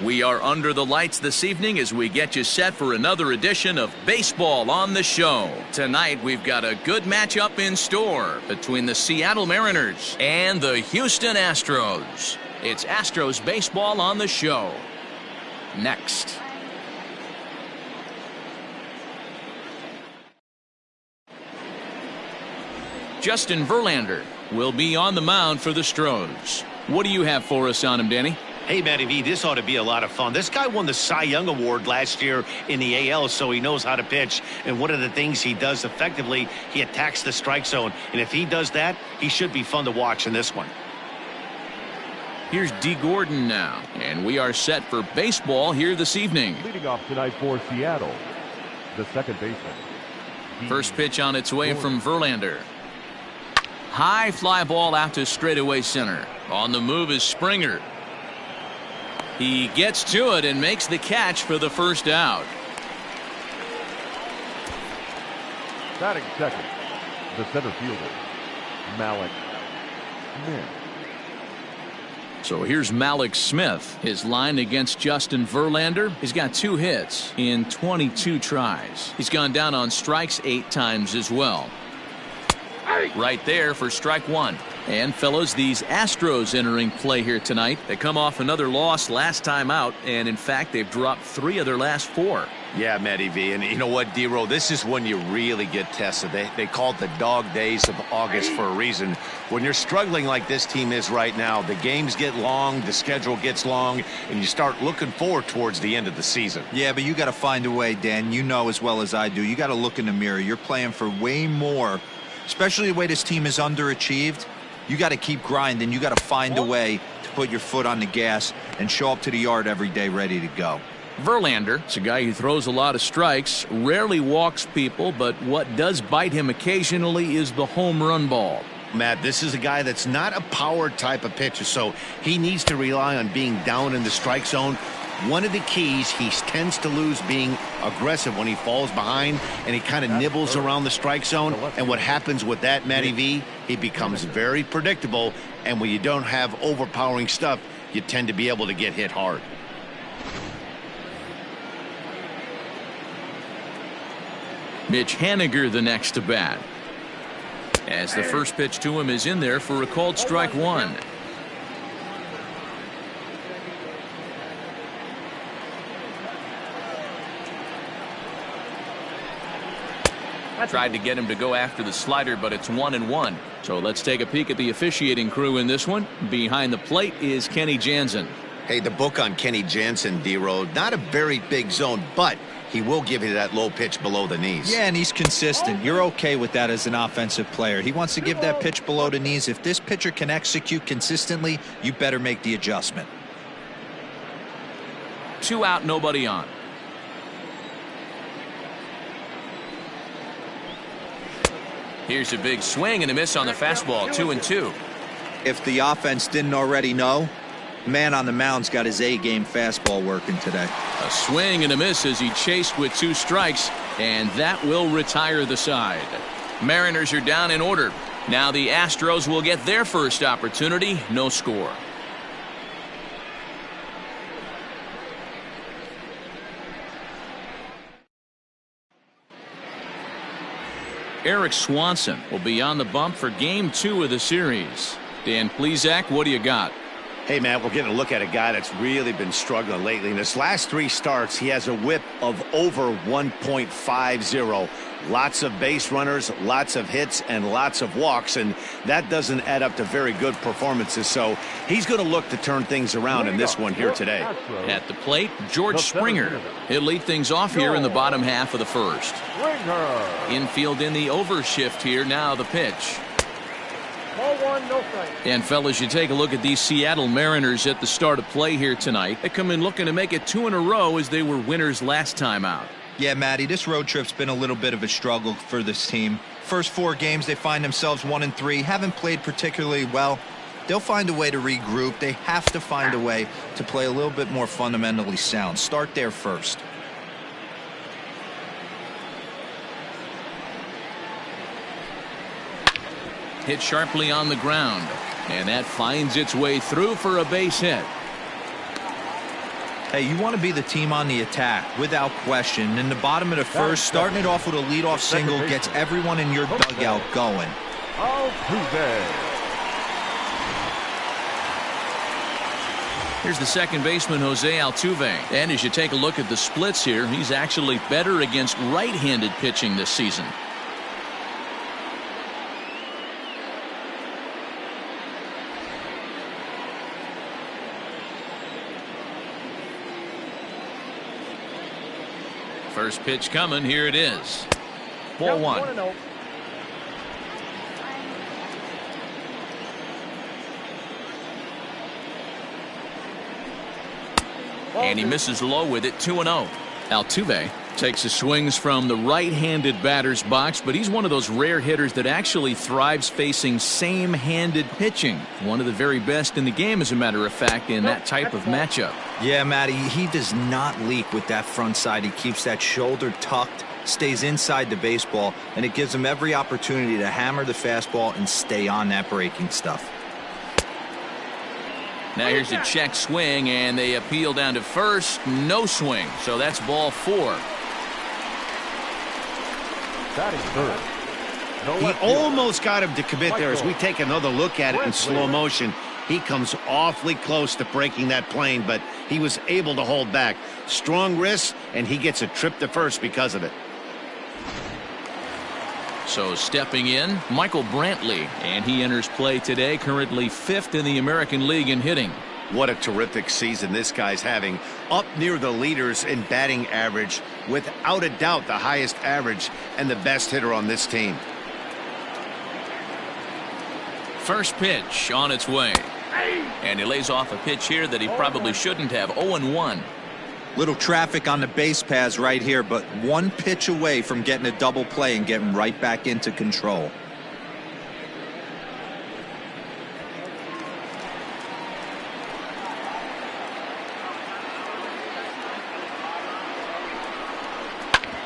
We are under the lights this evening as we get you set for another edition of Baseball on the Show. Tonight we've got a good matchup in store between the Seattle Mariners and the Houston Astros. It's Astros Baseball on the Show. Next. Justin Verlander will be on the mound for the Astros. What do you have for us on him, Danny? Hey, Matty V, this ought to be a lot of fun. This guy won the Cy Young Award last year in the AL, so he knows how to pitch. And one of the things he does effectively, he attacks the strike zone. And if he does that, he should be fun to watch in this one. Here's D. Gordon now, and we are set for baseball here this evening. Leading off tonight for Seattle, the second baseman. First pitch on its way from Verlander. High fly ball out to straightaway center. On the move is Springer. He gets to it and makes the catch for the first out. Batting second, the center fielder, Malik Smith. So here's Malik Smith. His line against Justin Verlander. He's got 2 hits in 22 tries. He's gone down on strikes 8 times as well. Right there for strike 1. And fellas, these Astros entering play here tonight. They come off another loss last time out, and in fact they've dropped 3 of their last 4. Yeah, Matty V, and you know what, D-Row, this is when you really get tested. They call it the dog days of August for a reason. When you're struggling like this team is right now, the games get long, the schedule gets long, and you start looking forward towards the end of the season. Yeah, but you got to find a way, Dan. You know as well as I do. You got to look in the mirror. You're playing for way more, especially the way this team is underachieved. You got to keep grinding. You got to find a way to put your foot on the gas and show up to the yard every day ready to go. Verlander, it's a guy who throws a lot of strikes, rarely walks people, but what does bite him occasionally is the home run ball. Matt, this is a guy that's not a power type of pitcher, so he needs to rely on being down in the strike zone. One of the keys, he tends to lose being aggressive when he falls behind and he kind of nibbles around the strike zone. And what happens with that, Matty V, he becomes very predictable. And when you don't have overpowering stuff, you tend to be able to get hit hard. Mitch Haniger the next to bat. As the first pitch to him is in there for a called strike 1. Tried to get him to go after the slider, but it's 1-1. So let's take a peek at the officiating crew in this one. Behind the plate is Kenny Jansen. Hey, the book on Kenny Jansen, D-Road, not a very big zone, but he will give you that low pitch below the knees. Yeah, and he's consistent. You're okay with that as an offensive player. He wants to give that pitch below the knees. If this pitcher can execute consistently, you better make the adjustment. 2 out, nobody on. Here's a big swing and a miss on the fastball, 2-2. If the offense didn't already know, man on the mound's got his A-game fastball working today. A swing and a miss as he chased with 2 strikes, and that will retire the side. Mariners are down in order. Now the Astros will get their first opportunity. No score. Eric Swanson will be on the bump for game 2 of the series. Dan Plesac, what do you got? Hey, man, we're getting a look at a guy that's really been struggling lately. In his last 3 starts, he has a whip of over 1.50. Lots of base runners, lots of hits, and lots of walks, and that doesn't add up to very good performances. So he's going to look to turn things around in this one here today. At the plate, George Springer. He'll lead things off here in the bottom half of the first. Infield in the overshift here. Now the pitch. And fellas, you take a look at these Seattle Mariners at the start of play here tonight. They come in looking to make it 2 in a row as they were winners last time out. Yeah, Matty, this road trip's been a little bit of a struggle for this team. First 4 games, they find themselves 1-3, haven't played particularly well. They'll find a way to regroup. They have to find a way to play a little bit more fundamentally sound. Start there first. Hit sharply on the ground, and that finds its way through for a base hit. Hey, you want to be the team on the attack, without question. In the bottom of the first, starting it off with a leadoff single gets everyone in your dugout going. Altuve. Here's the second baseman, Jose Altuve. And as you take a look at the splits here, he's actually better against right-handed pitching this season. First pitch coming. Here it is. Ball one. And he misses low with it. 2-0. Altuve takes his swings from the right-handed batter's box, but he's one of those rare hitters that actually thrives facing same-handed pitching. One of the very best in the game, as a matter of fact, in that type of matchup. Yeah, Matty, he does not leak with that front side. He keeps that shoulder tucked, stays inside the baseball, and it gives him every opportunity to hammer the fastball and stay on that breaking stuff. Now here's a check swing, and they appeal down to first. No swing, so that's ball 4. Batting third. He almost got him to commit there. As we take another look at it in slow motion, he comes awfully close to breaking that plane, but he was able to hold back. Strong wrist, and he gets a trip to first because of it. So stepping in, Michael Brantley, and he enters play today, currently 5th in the American League in hitting. What a terrific season this guy's having. Up near the leaders in batting average, without a doubt the highest average and the best hitter on this team. First pitch on its way. And he lays off a pitch here that he probably shouldn't have. 0-1. Little traffic on the base paths right here, but one pitch away from getting a double play and getting right back into control.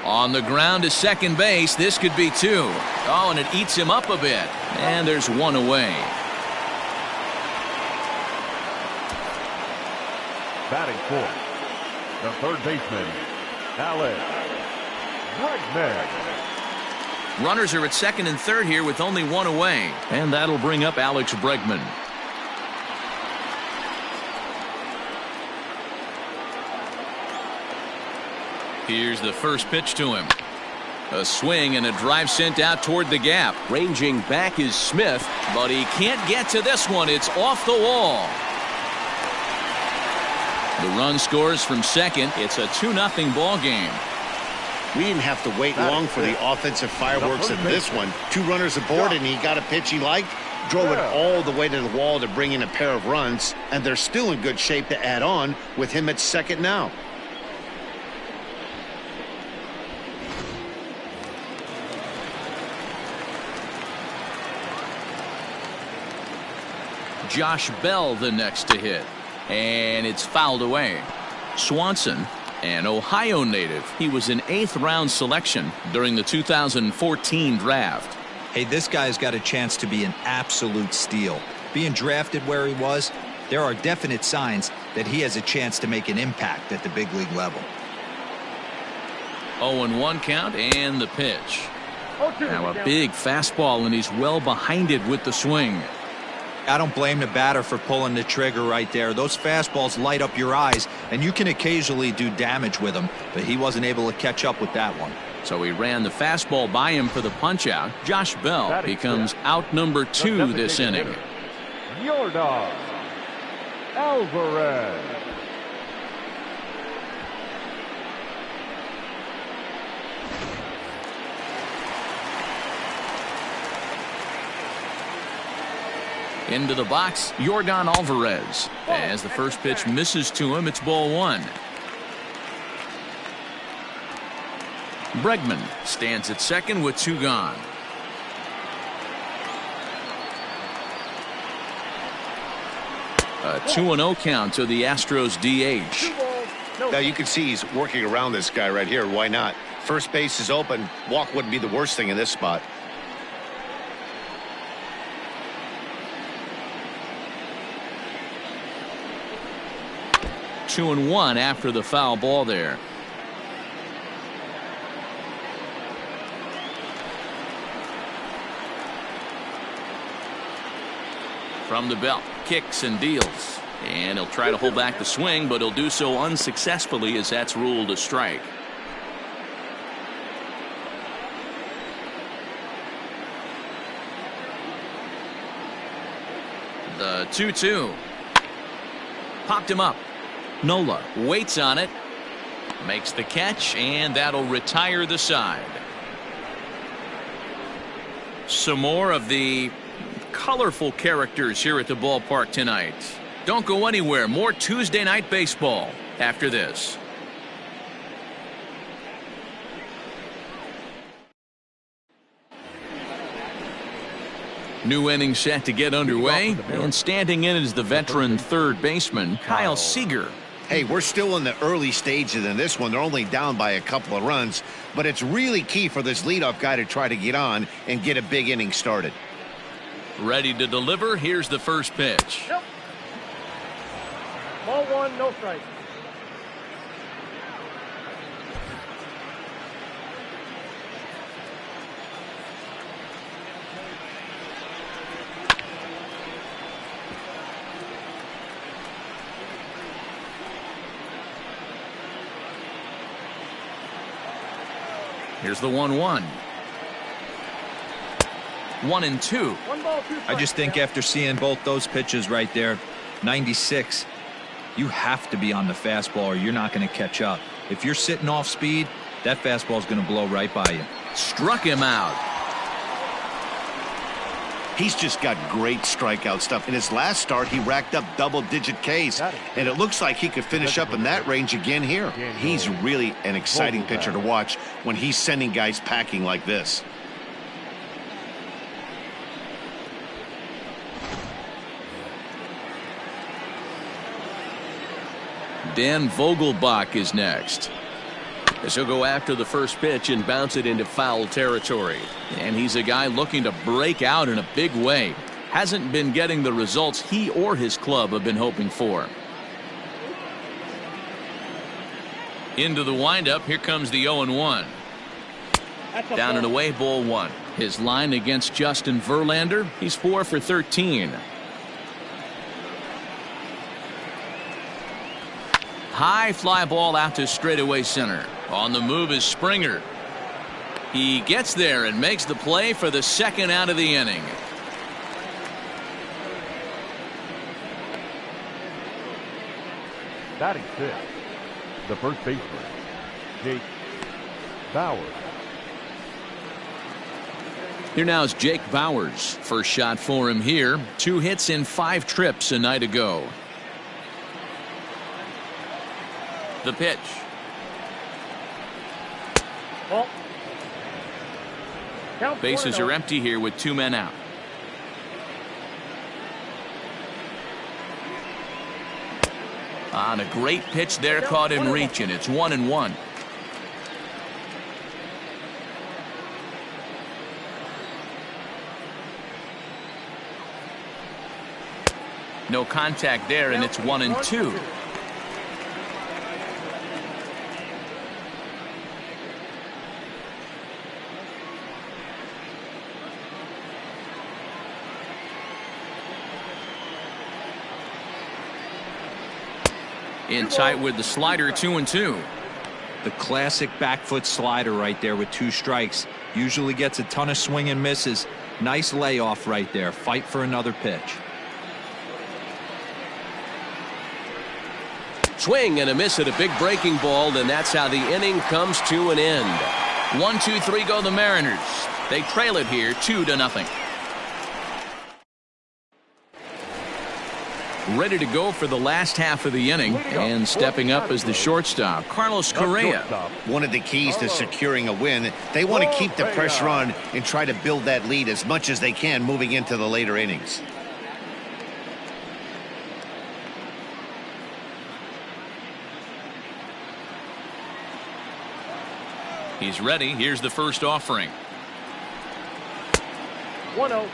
On the ground to second base. This could be 2. Oh, and it eats him up a bit. And there's 1 away. Batting fourth, the third baseman, Alex Bregman. Runners are at second and third here with only 1 away. And that'll bring up Alex Bregman. Here's the first pitch to him. A swing and a drive sent out toward the gap. Ranging back is Smith, but he can't get to this one. It's off the wall. The run scores from second. It's a 2-0 ball game. We didn't have to wait long for the offensive fireworks in this one. 2 runners aboard, and he got a pitch he liked, drove it all the way to the wall to bring in a pair of runs, and they're still in good shape to add on with him at second now. Josh Bell the next to hit. And it's fouled away. Swanson, an Ohio native. He was an 8th-round selection during the 2014 draft. Hey, this guy's got a chance to be an absolute steal. Being drafted where he was, there are definite signs that he has a chance to make an impact at the big league level. 0-1 count and the pitch. Now a big fastball, and he's well behind it with the swing. I don't blame the batter for pulling the trigger right there. Those fastballs light up your eyes, and you can occasionally do damage with them, but he wasn't able to catch up with that one. So he ran the fastball by him for the punch-out. Josh Bell becomes out number 2 this inning. Yordan Alvarez. Into the box, Yordan Alvarez. As the first pitch misses to him, it's ball 1. Bregman stands at second with 2 gone. A 2-0 count to the Astros DH. Now you can see he's working around this guy right here. Why not? First base is open. Walk wouldn't be the worst thing in this spot. 2-1 after the foul ball there. From the belt, kicks and deals. And he'll try to hold back the swing, but he'll do so unsuccessfully as that's ruled a strike. The 2-2. Popped him up. Nola waits on it. Makes the catch, and that'll retire the side. Some more of the colorful characters here at the ballpark tonight. Don't go anywhere. More Tuesday night baseball after this. New inning set to get underway, and standing in is the veteran third baseman, Kyle Seager. Hey, we're still in the early stages in this one. They're only down by a couple of runs, but it's really key for this leadoff guy to try to get on and get a big inning started. Ready to deliver. Here's the first pitch. Yep. Ball one, no strike. Here's the 1-1. 1-2. I just think after seeing both those pitches right there, 96, you have to be on the fastball or you're not going to catch up. If you're sitting off speed, that fastball is going to blow right by you. Struck him out. He's just got great strikeout stuff. In his last start, he racked up double-digit Ks, and it looks like he could finish up in that range again here. He's really an exciting pitcher to watch when he's sending guys packing like this. Dan Vogelbach is next. As he'll go after the first pitch and bounce it into foul territory. And he's a guy looking to break out in a big way. Hasn't been getting the results he or his club have been hoping for. Into the windup. Here comes the 0-1. Down and away, ball one. His line against Justin Verlander, he's 4 for 13. High fly ball out to straightaway center. On the move is Springer. He gets there and makes the play for the second out of the inning. Batting fifth, the first baseman, Jake Bauers. Here now is Jake Bauers. First shot for him here. 2 hits in 5 trips a night ago. The pitch. Ball. Bases are empty here with 2 men out. On a great pitch there, caught him reaching. It's 1-1. No contact there, and it's 1-2. In tight with the slider, 2-2. The classic back foot slider right there with 2 strikes. Usually gets a ton of swing and misses. Nice layoff right there. Fight for another pitch. Swing and a miss at a big breaking ball, and that's how the inning comes to an end. 1-2-3 go the Mariners. They trail it here 2-0. Ready to go for the last half of the inning, and stepping up as the shortstop, Carlos Correa. One of the keys to securing a win, they want to keep the pressure on and try to build that lead as much as they can moving into the later innings. He's ready. Here's the first offering. 1-0.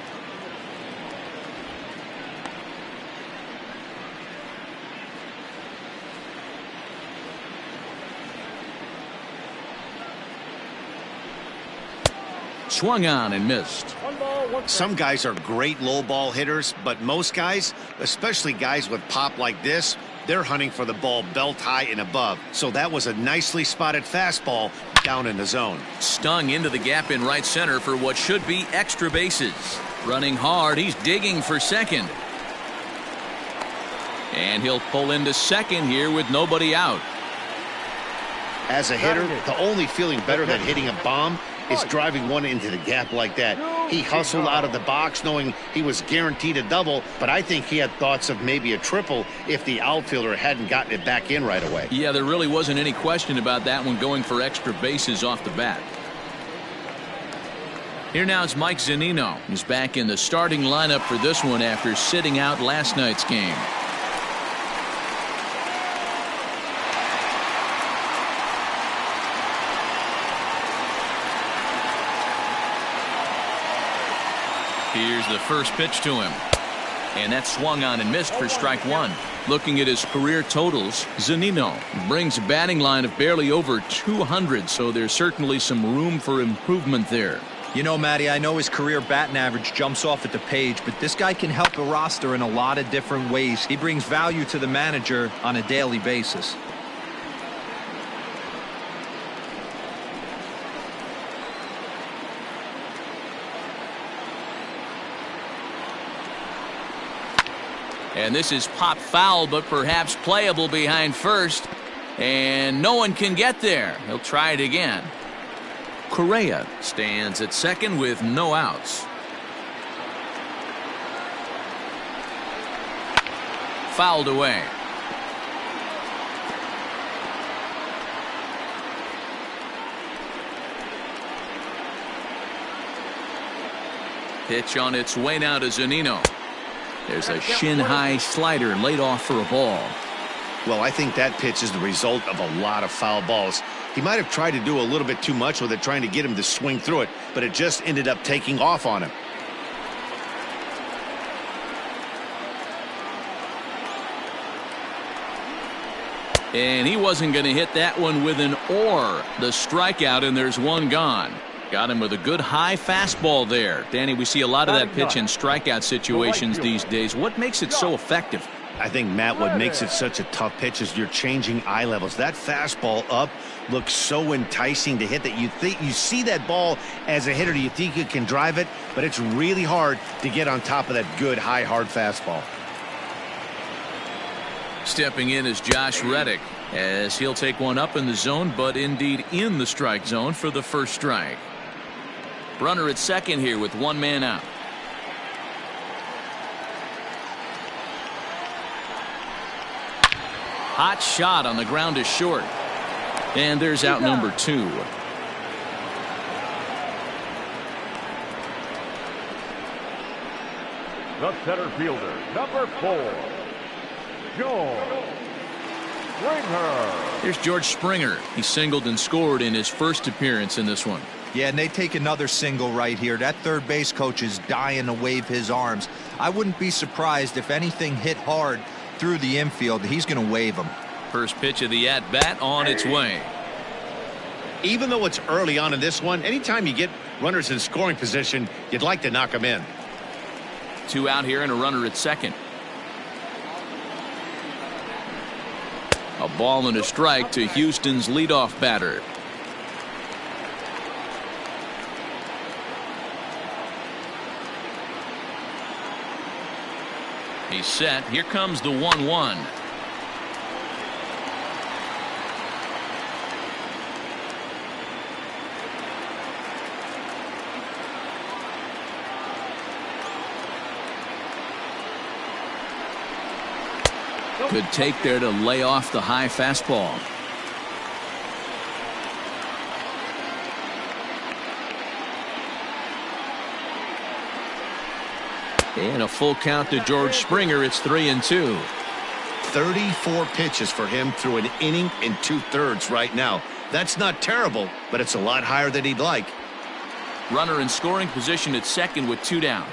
Swung on and missed. 1 ball, 1 strike. Some guys are great low ball hitters, but most guys, especially guys with pop like this, they're hunting for the ball belt high and above. So that was a nicely spotted fastball down in the zone. Stung into the gap in right center for what should be extra bases. Running hard, he's digging for second. And he'll pull into second here with nobody out. As a hitter, the only feeling better than hitting a bomb is driving one into the gap like that. He hustled out of the box knowing he was guaranteed a double, but I think he had thoughts of maybe a triple if the outfielder hadn't gotten it back in right away. Yeah, there really wasn't any question about that one, going for extra bases off the bat. Here now is Mike Zunino. He's back in the starting lineup for this one after sitting out last night's game. Here's the first pitch to him. And that swung on and missed for strike one. Looking at his career totals, Zunino brings a batting line of barely over 200, so there's certainly some room for improvement there. You know, Matty, I know his career batting average jumps off at the page, but this guy can help a roster in a lot of different ways. He brings value to the manager on a daily basis. And this is pop foul, but perhaps playable behind first. And no one can get there. He'll try it again. Correa stands at second with no outs. Fouled away. Pitch on its way now to Zunino. There's a shin-high slider laid off for a ball. Well, I think that pitch is the result of a lot of foul balls. He might have tried to do a little bit too much with it, trying to get him to swing through it, but it just ended up taking off on him. And he wasn't going to hit that one with an or. The strikeout, and there's one gone. Got him with a good high fastball there. Danny, we see a lot of that pitch in strikeout situations these days. What makes it so effective? I think, Matt, what makes it such a tough pitch is you're changing eye levels. That fastball up looks so enticing to hit that you see that ball as a hitter, you think you can drive it, but it's really hard to get on top of that good high hard fastball. Stepping in is Josh Reddick, as he'll take one up in the zone, but indeed in the strike zone for the first strike. Runner at second here with one man out. Hot shot on the ground is short. And there's out number two. The center fielder, number 4, George Springer. Here's George Springer. He singled and scored in his first appearance in this one. Yeah, and they take another single right here. That third base coach is dying to wave his arms. I wouldn't be surprised if anything hit hard through the infield. He's going to wave them. First pitch of the at-bat on its way. Even though it's early on in this one, anytime you get runners in scoring position, you'd like to knock them in. Two out here and a runner at second. A ball and a strike to Houston's leadoff batter. He's set. Here comes the 1-1. Good take there to lay off the high fastball. And a full count to George Springer. It's 3-2. 34 pitches for him through an inning and 2/3 right now. That's not terrible, but it's a lot higher than he'd like. Runner in scoring position at second with two down.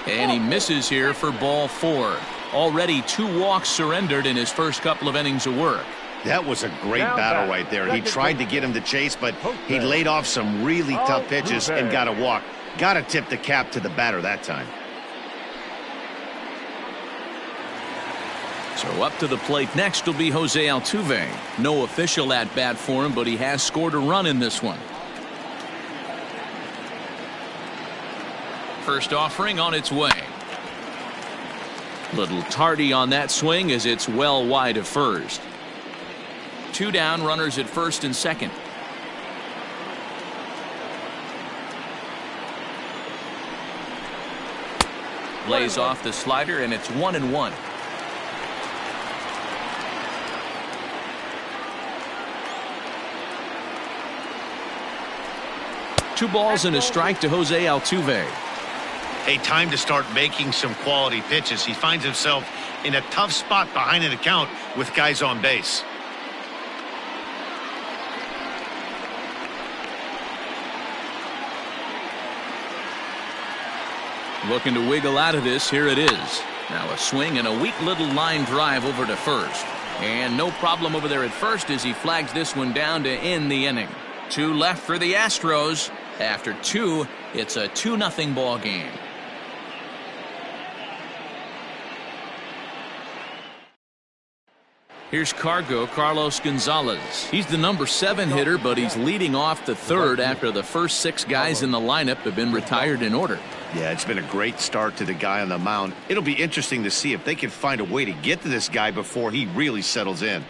And he misses here for ball 4. Already 2 walks surrendered in his first couple of innings of work. That was a great battle right there. He tried to get him to chase, but he laid off some really tough pitches and got a walk. Got to tip the cap to the batter that time. So up to the plate next will be Jose Altuve. No official at bat for him, but he has scored a run in this one. First offering on its way. Little tardy on that swing as it's well wide of first. 2 down, runners at first and second. Lays off the slider, and it's 1-1. Two balls and a strike to Jose Altuve. A time to start making some quality pitches. He finds himself in a tough spot behind an account with guys on base. Looking to wiggle out of this. Here it is. Now a swing and a weak little line drive over to first. And no problem over there at first as he flags this one down to end the inning. 2 left for the Astros. After 2, it's a 2-0 ball game. Here's Carlos Gonzalez. He's the number 7 hitter, but he's leading off the 3rd after the first 6 guys in the lineup have been retired in order. Yeah, it's been a great start to the guy on the mound. It'll be interesting to see if they can find a way to get to this guy before he really settles in.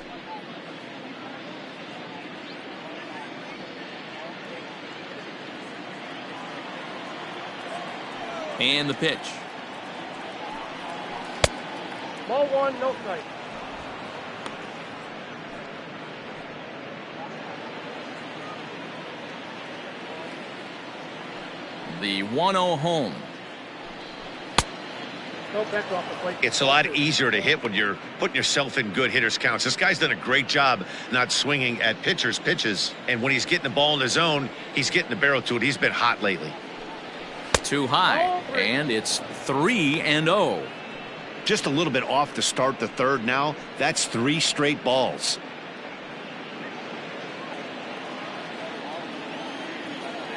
And the pitch. Ball 1, no strike. The 1-0 home. No bench off the plate. It's a lot easier to hit when you're putting yourself in good hitters counts. This guy's done a great job not swinging at pitchers' pitches. And when he's getting the ball in the zone, he's getting the barrel to it. He's been hot lately. Too high. And it's 3-0. Just a little bit off to start the 3rd now. That's 3 straight balls.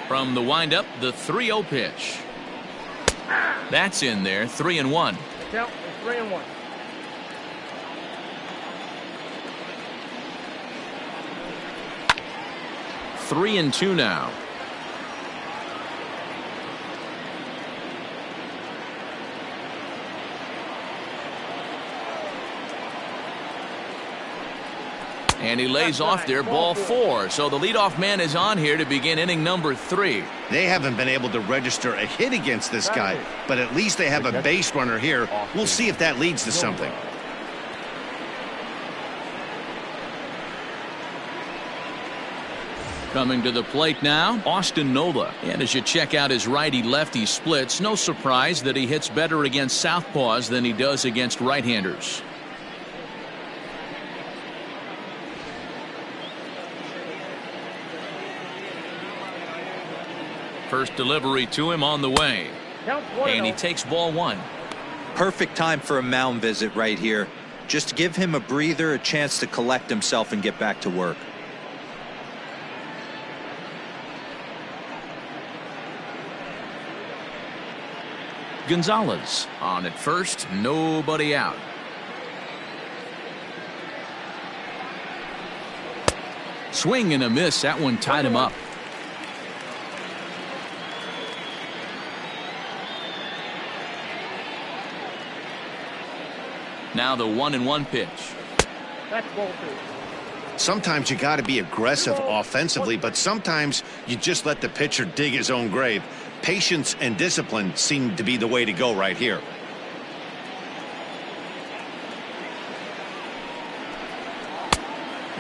From the windup, the 3-0 pitch. That's in there. 3-1. Count is 3-1. Three and 2 now. And he lays off there, ball 4. So the leadoff man is on here to begin inning number 3. They haven't been able to register a hit against this guy, but at least they have a base runner here. We'll see if that leads to something. Coming to the plate now, Austin Nola. And as you check out his righty-lefty splits, no surprise that he hits better against southpaws than he does against right-handers. First delivery to him on the way. And he takes ball 1. Perfect time for a mound visit right here. Just give him a breather, a chance to collect himself and get back to work. Gonzalez on at first, nobody out. Swing and a miss. That one tied him up. Now the 1-1 pitch. That's ball 2. Sometimes you got to be aggressive offensively, but sometimes you just let the pitcher dig his own grave. Patience and discipline seem to be the way to go right here.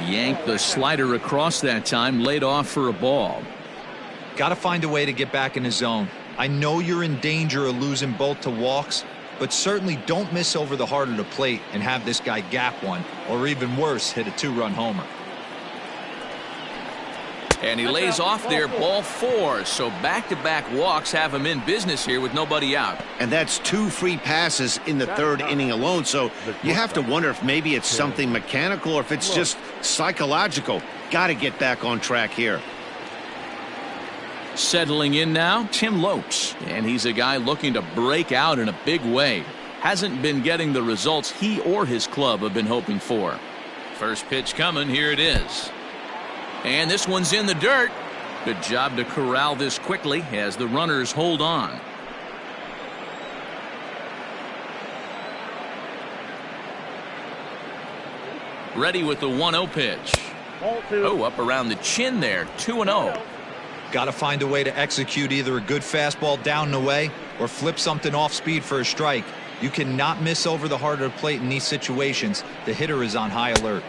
Yanked the slider across that time, laid off for a ball. Got to find a way to get back in his zone. I know you're in danger of losing both to walks, but certainly don't miss over the heart of the plate and have this guy gap one, or even worse, hit a 2-run homer. And he lays off there, ball 4. So back-to-back walks have him in business here with nobody out. And that's 2 free passes in the 3rd inning alone. So you have to wonder if maybe it's something mechanical or if it's just psychological. Got to get back on track here. Settling in now, Tim Lopes. And he's a guy looking to break out in a big way. Hasn't been getting the results he or his club have been hoping for. First pitch coming. Here it is. And this one's in the dirt. Good job to corral this quickly as the runners hold on. Ready with the 1-0 pitch. Oh, up around the chin there. 2-0. Got to find a way to execute either a good fastball down and away or flip something off speed for a strike. You cannot miss over the heart of the plate in these situations. The hitter is on high alert.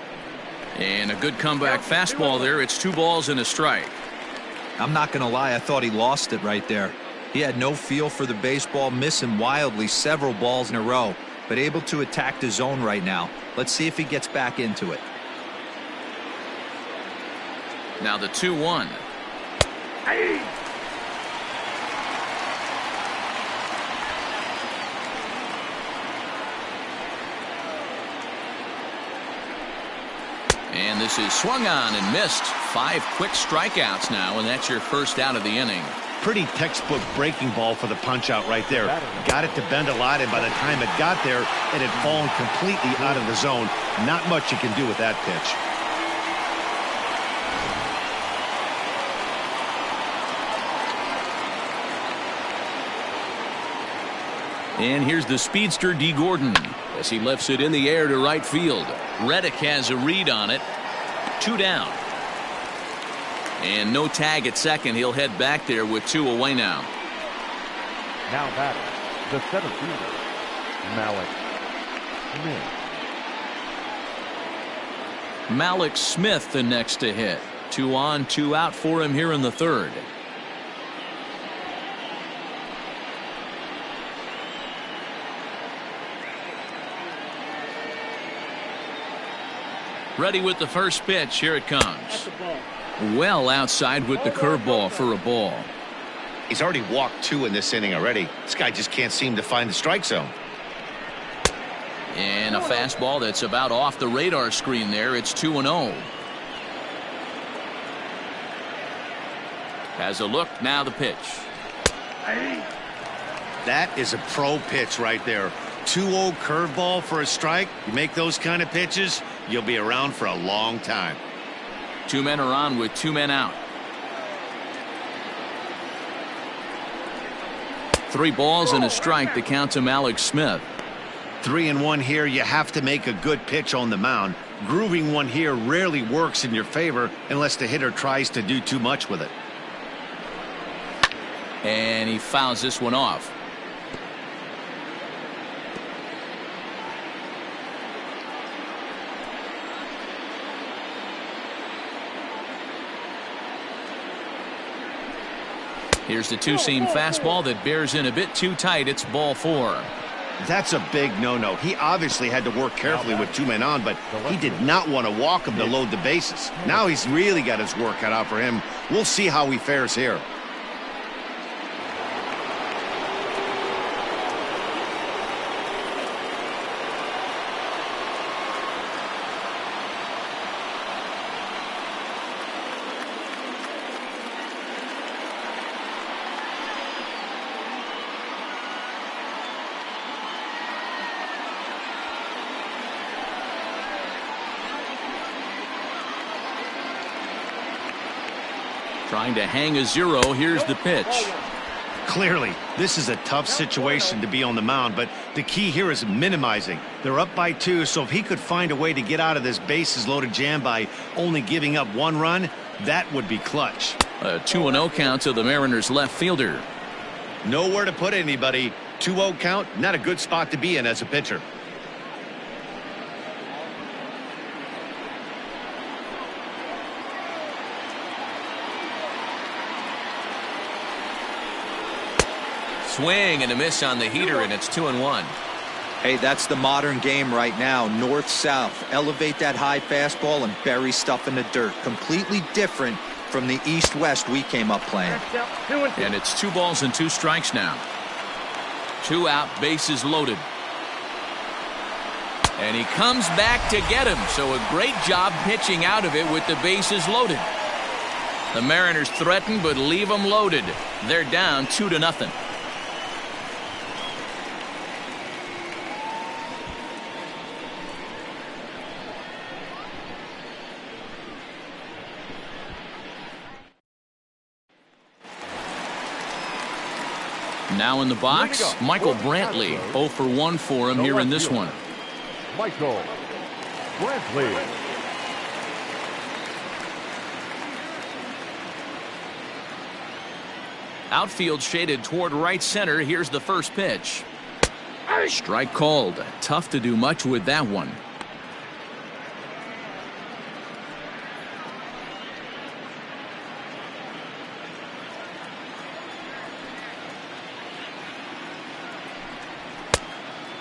And a good comeback fastball there. It's 2 balls and a strike. I'm not going to lie, I thought he lost it right there. He had no feel for the baseball, missing wildly several balls in a row, but able to attack the zone right now. Let's see if he gets back into it. Now the 2-1. And this is swung on and missed. 5 quick strikeouts now, and that's your first out of the inning. Pretty textbook breaking ball for the punch out right there. Got it to bend a lot, and by the time it got there, it had fallen completely out of the zone. Not much you can do with that pitch. And here's the speedster D. Gordon as he lifts it in the air to right field. Reddick has a read on it. 2 down. And no tag at second. He'll head back there with 2 away now. Now batting, the 7th fielder, Malik Smith. Malik Smith the next to hit. 2 on, 2 out for him here in the 3rd. Ready with the first pitch. Here it comes. Well outside with the curveball for a ball. He's already walked 2 in this inning already. This guy just can't seem to find the strike zone. And a fastball that's about off the radar screen there. It's 2-0. Has a look. Now the pitch. That is a pro pitch right there. 2-0 curveball for a strike. You make those kind of pitches, you'll be around for a long time. 2 men are on with 2 men out. 3 balls and a strike to count to Malik Smith. 3-1 here. You have to make a good pitch on the mound. Grooving one here rarely works in your favor unless the hitter tries to do too much with it. And he fouls this one off. Here's the 2-seam fastball that bears in a bit too tight. It's ball 4. That's a big no-no. He obviously had to work carefully with 2 men on, but he did not want to walk him to load the bases. Now he's really got his work cut out for him. We'll see how he fares here. Trying to hang a 0. Here's the pitch. Clearly, this is a tough situation to be on the mound, but the key here is minimizing. They're up by 2, so if he could find a way to get out of this bases-loaded jam by only giving up 1 run, that would be clutch. A 2-0 count to the Mariners left fielder. Nowhere to put anybody. 2-0 count, not a good spot to be in as a pitcher. Swing and a miss on the heater, and it's 2-1. Hey, that's the modern game right now. North-south. Elevate that high fastball and bury stuff in the dirt. Completely different from the East-West we came up playing. Next up, 2 and 2. And it's 2 balls and 2 strikes now. 2 out, bases loaded. And he comes back to get him. So a great job pitching out of it with the bases loaded. The Mariners threaten but leave them loaded. They're down 2-0. Now in the box, Michael Brantley. 0 for 1 for him here in this one. Michael Brantley. Outfield shaded toward right center. Here's the first pitch. Strike called. Tough to do much with that one.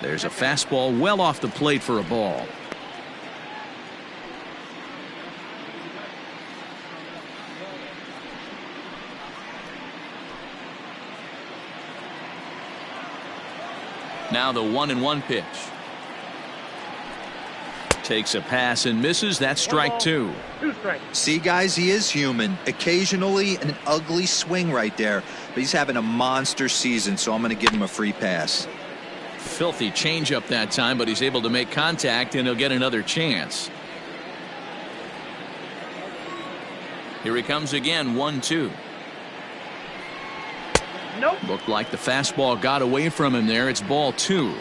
There's a fastball well off the plate for a ball. Now the 1-1 pitch. Takes a pass and misses. That's strike 2. 2 strikes. See, guys, he is human. Occasionally an ugly swing right there, but he's having a monster season, so I'm going to give him a free pass. Filthy changeup that time, but he's able to make contact and he'll get another chance. Here he comes again. 1-2. Nope. Looked like the fastball got away from him there. It's ball 2.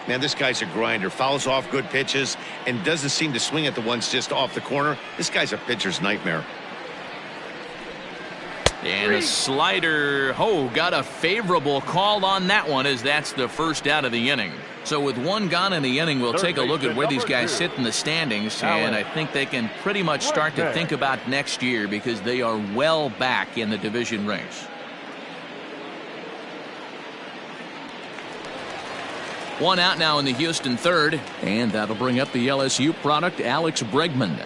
Man, this guy's a grinder. Fouls off good pitches and doesn't seem to swing at the ones just off the corner. This guy's a pitcher's nightmare. And a slider. Oh, got a favorable call on that one, as that's the first out of the inning. So with 1 gone in the inning, we'll take a look at where these guys sit in the standings, and I think they can pretty much start to think about next year because they are well back in the division race. One out now in the Houston third, and that'll bring up the LSU product, Alex Bregman.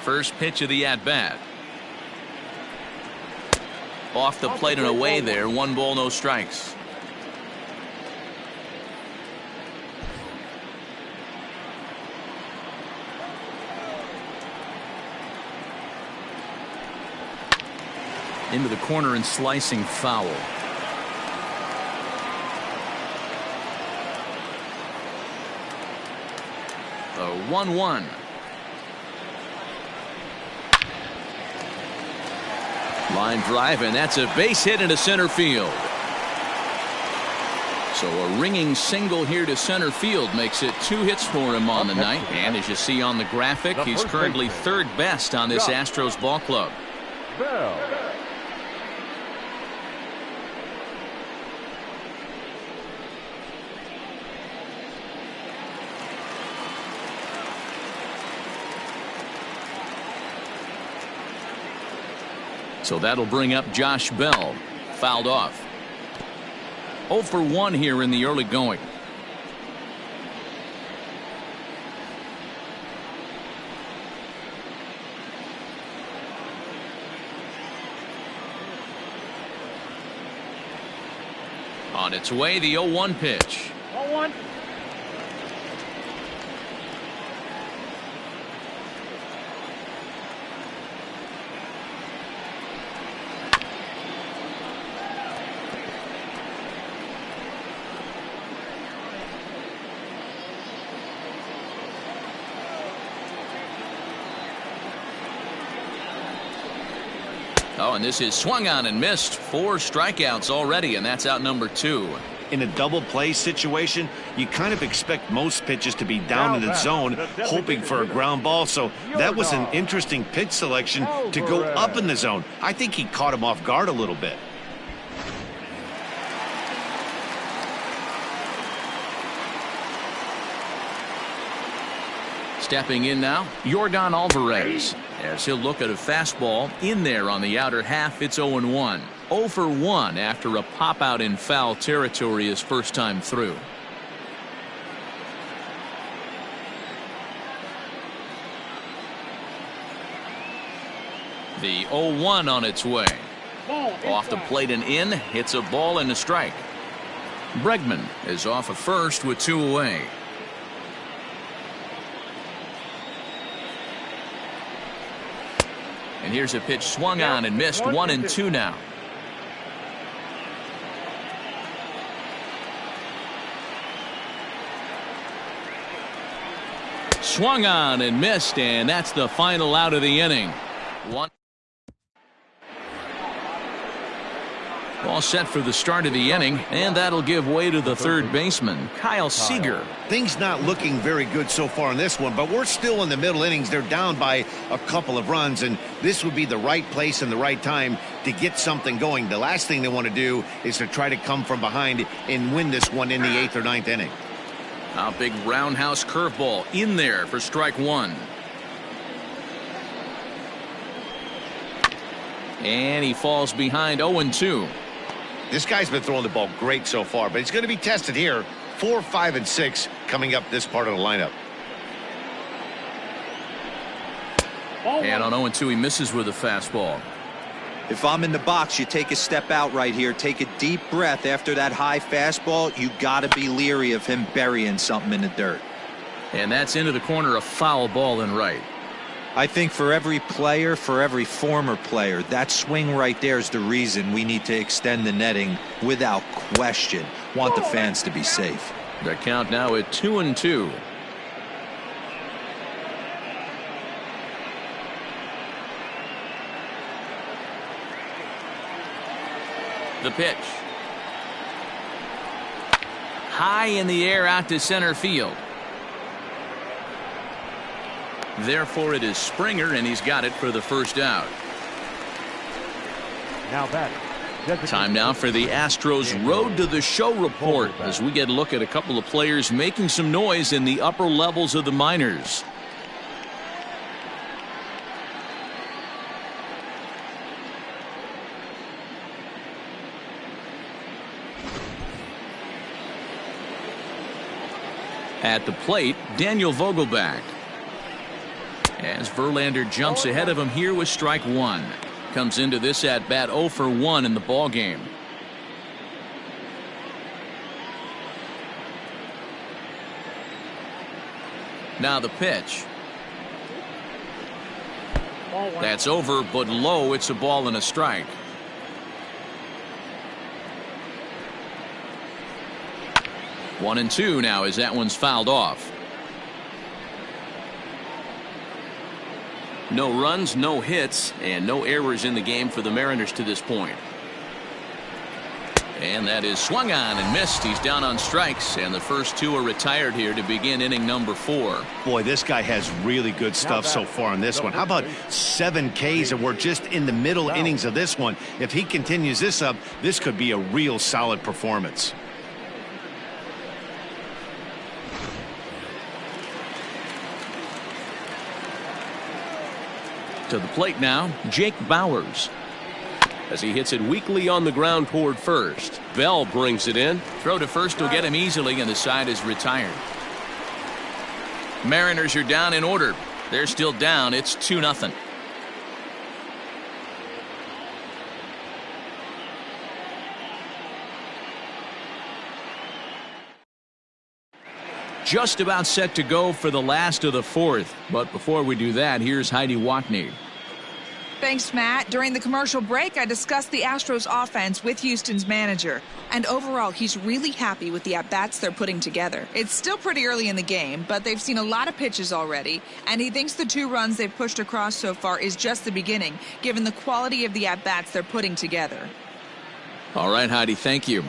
First pitch of the at-bat. Off the plate and away there. 1 ball, no strikes. Into the corner and slicing foul. The 1-1. Line drive, and that's a base hit into center field. So a ringing single here to center field makes it 2 hits for him on the night. And as you see on the graphic, he's currently 3rd best on this Astros ball club. Bell. So that'll bring up Josh Bell. Fouled off. 0 for 1 here in the early going. On its way, the 0-1 pitch. 0-1. Oh, and this is swung on and missed. 4 strikeouts already, and that's out number 2. In a double play situation, you kind of expect most pitches to be down in the zone, hoping for a ground ball. So that was an interesting pitch selection to go up in the zone. I think he caught him off guard a little bit. Stepping in now, Yordan Alvarez. As he'll look at a fastball in there on the outer half. It's 0-1. 0 for 1 after a pop out in foul territory his first time through. The 0-1 on its way. Off the plate and in. Hits a ball and a strike. Bregman is off at first with 2 away. And here's a pitch swung on and missed. 1-2 now. Swung on and missed, and that's the final out of the inning. All set for the start of the inning, and that'll give way to the third baseman, Kyle Seager. Things not looking very good so far in this one, but we're still in the middle innings. They're down by a couple of runs, and this would be the right place and the right time to get something going. The last thing they want to do is to try to come from behind and win this one in the 8th or 9th inning. A big roundhouse curveball in there for strike 1. And he falls behind. 0-2. This guy's been throwing the ball great so far, but he's going to be tested here. 4, 5, and 6 coming up this part of the lineup. And on 0-2, he misses with a fastball. If I'm in the box, you take a step out right here. Take a deep breath after that high fastball. You got to be leery of him burying something in the dirt. And that's into the corner, a foul ball and right. I think for every player, for every former player, that swing right there is the reason we need to extend the netting without question. Want the fans to be safe. The count now at 2-2. The pitch. High in the air out to center field. Therefore, it is Springer, and he's got it for the first out. Now back. Time now for the Astros Road to the Show report as we get a look at a couple of players making some noise in the upper levels of the minors. At the plate, Daniel Vogelbach. As Verlander jumps ahead of him here with strike 1. Comes into this at bat 0 for 1 in the ball game. Now the pitch. That's over, but low. It's a ball and a strike. One and two now as that one's fouled off. No runs, no hits, and no errors in the game for the Mariners to this point. And that is swung on and missed. He's down on strikes, and the first two are retired here to begin inning number 4. Boy, this guy has really good stuff so far in this one. How about 7 Ks, and we're just in the middle innings of this one. If he continues this up, this could be a real solid performance. To the plate now, Jake Bauers. As he hits it weakly on the ground toward first. Bell brings it in. Throw to first will get him easily, and the side is retired. Mariners are down in order. They're still down. It's 2-0. Just about set to go for the last of the 4th. But before we do that, here's Heidi Watney. Thanks, Matt. During the commercial break, I discussed the Astros offense with Houston's manager. And overall, he's really happy with the at-bats they're putting together. It's still pretty early in the game, but they've seen a lot of pitches already. And he thinks the 2 runs they've pushed across so far is just the beginning, given the quality of the at-bats they're putting together. All right, Heidi, thank you.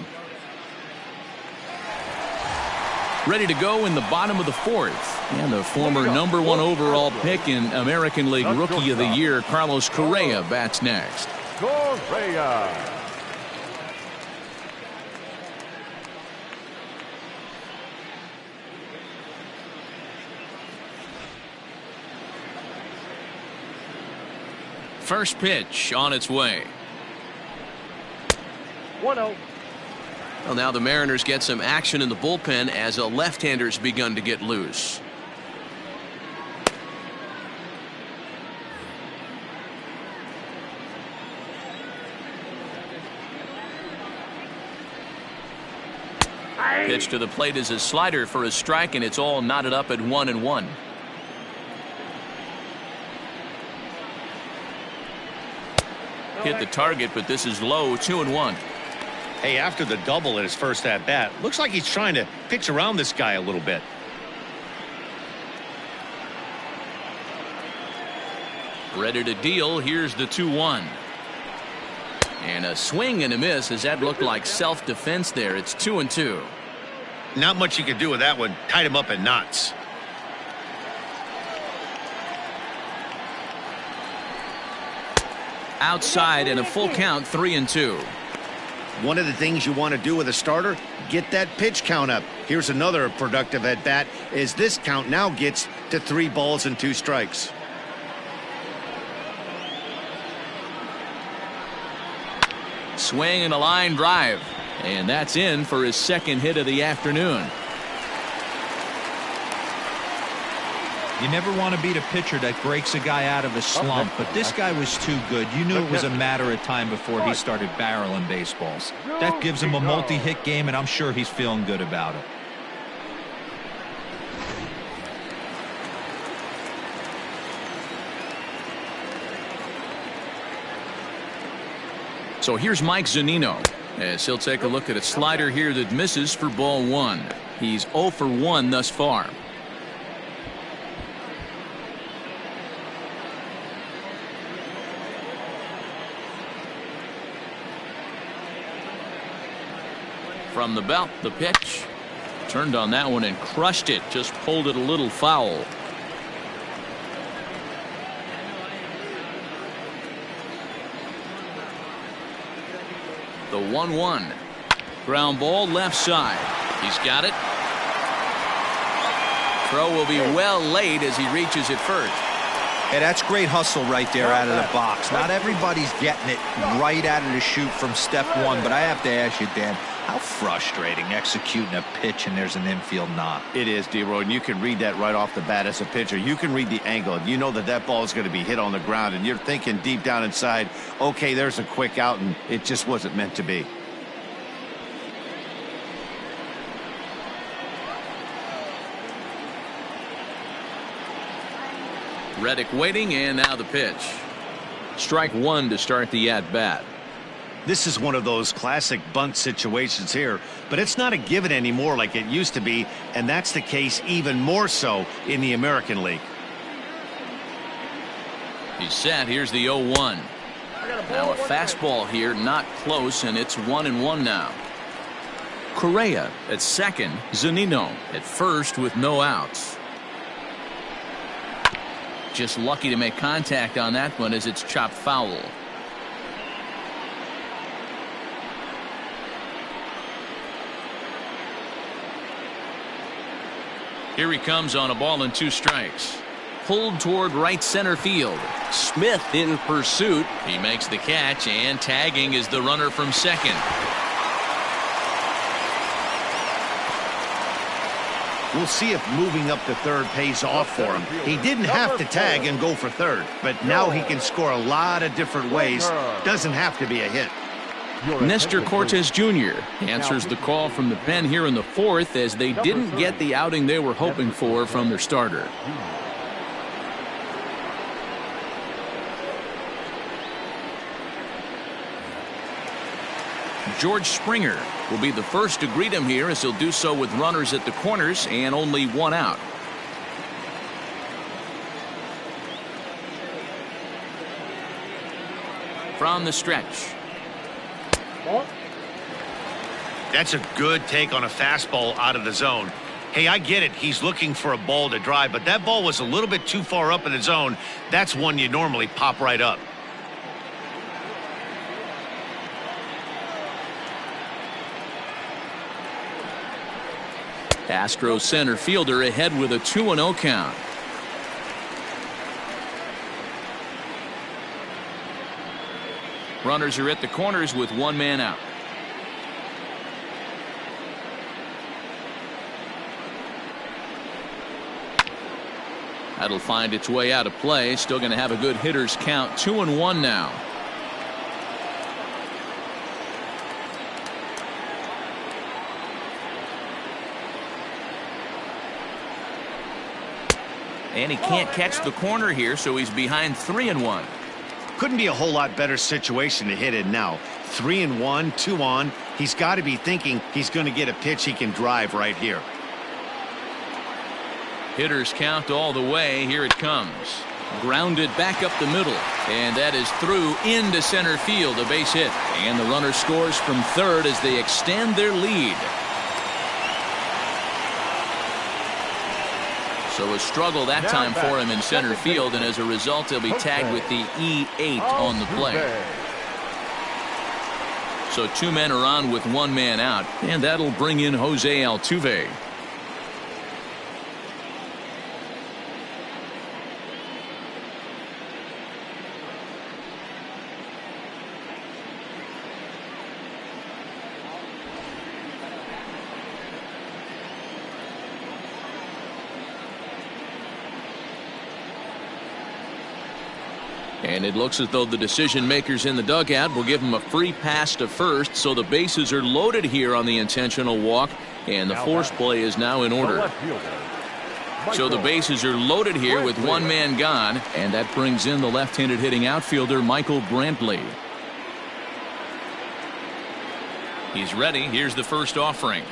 Ready to go in the bottom of the 4th. And the former number 1 overall pick in American League Rookie of the Year, Carlos Correa, bats next. Correa. First pitch on its way. 1-0. Well, now the Mariners get some action in the bullpen as a left-hander's begun to get loose. Pitch to the plate is a slider for a strike, and it's all knotted up at 1-1. Hit the target, but this is low, 2-1. Hey, after the double in his first at bat, looks like he's trying to pitch around this guy a little bit. Ready to deal. Here's the 2-1. And a swing and a miss, as that looked like self-defense there. It's 2-2. Not much you can do with that one. Tied him up in knots. Outside and a full count, 3-2. One of the things you want to do with a starter, get that pitch count up. Here's another productive at bat as this count now gets to 3 balls and 2 strikes. Swing and a line drive. And that's in for his second hit of the afternoon. You never want to beat a pitcher that breaks a guy out of a slump, but this guy was too good. You knew it was a matter of time before he started barreling baseballs. That gives him a multi-hit game, and I'm sure he's feeling good about it. So here's Mike Zunino, as he'll take a look at a slider here that misses for ball 1. He's 0 for 1 thus far. From the belt, the pitch. Turned on that one and crushed it. Just pulled it a little foul. The 1-1. Ground ball left side. He's got it. Throw will be well laid as he reaches it first. Hey, that's great hustle right there out of the box. Not everybody's getting it right out of the chute from step 1, but I have to ask you, Dan, how frustrating executing a pitch and there's an infield knot. It is, D-Roy, and you can read that right off the bat as a pitcher. You can read the angle. You know that that ball is going to be hit on the ground, and you're thinking deep down inside, okay, there's a quick out, and it just wasn't meant to be. Reddick waiting, and now the pitch. Strike 1 to start the at-bat. This is one of those classic bunt situations here, but it's not a given anymore like it used to be, and that's the case even more so in the American League. He's set. Here's the 0-1. Now a fastball here, not close, and it's 1-1 now. Correa at second, Zunino at first with no outs. Just lucky to make contact on that one as it's chopped foul. Here he comes on a ball and 2 strikes. Pulled toward right center field. Smith in pursuit. He makes the catch, and tagging is the runner from second. We'll see if moving up to third pays off for him. He didn't have to tag and go for third, but now he can score a lot of different ways. Doesn't have to be a hit. Nestor Cortes Jr. answers the call from the pen here in the 4th as they didn't get the outing they were hoping for from their starter. George Springer will be the first to greet him here as he'll do so with runners at the corners and only 1 out. From the stretch. That's a good take on a fastball out of the zone. Hey, I get it. He's looking for a ball to drive, but that ball was a little bit too far up in the zone. That's one you normally pop right up. Astros center fielder ahead with a 2-0 count. Runners are at the corners with 1 man out. That'll find its way out of play. Still going to have a good hitter's count. 2-1 now. And he can't catch the corner here, so he's behind 3-1. Couldn't be a whole lot better situation to hit in now. 3-1, 2 on. He's got to be thinking he's going to get a pitch he can drive right here. Hitters count all the way. Here it comes. Grounded back up the middle. And that is through into center field. A base hit. And the runner scores from third as they extend their lead. So a struggle that time for him in center field, and as a result he'll be tagged with the E8 on the play. So 2 men are on with 1 man out, and that'll bring in Jose Altuve. And it looks as though the decision makers in the dugout will give him a free pass to first, so the bases are loaded here on the intentional walk, and the force play is now in order. So the bases are loaded here with 1 man gone, and that brings in the left-handed hitting outfielder Michael Brantley. He's ready. Here's the first offering.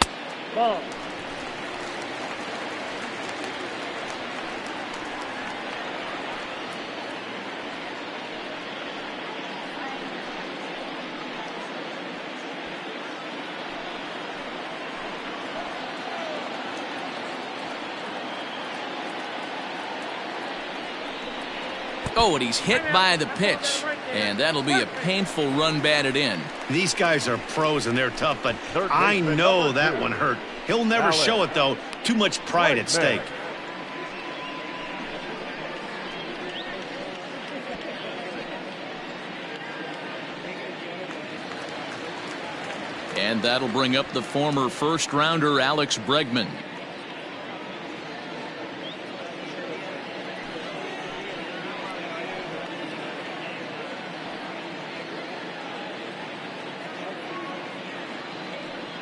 Ball. Oh, and he's hit by the pitch, and that'll be a painful run batted in. These guys are pros and they're tough, but I know that one hurt. He'll never show it, though. Too much pride at stake. And that'll bring up the former first-rounder Alex Bregman.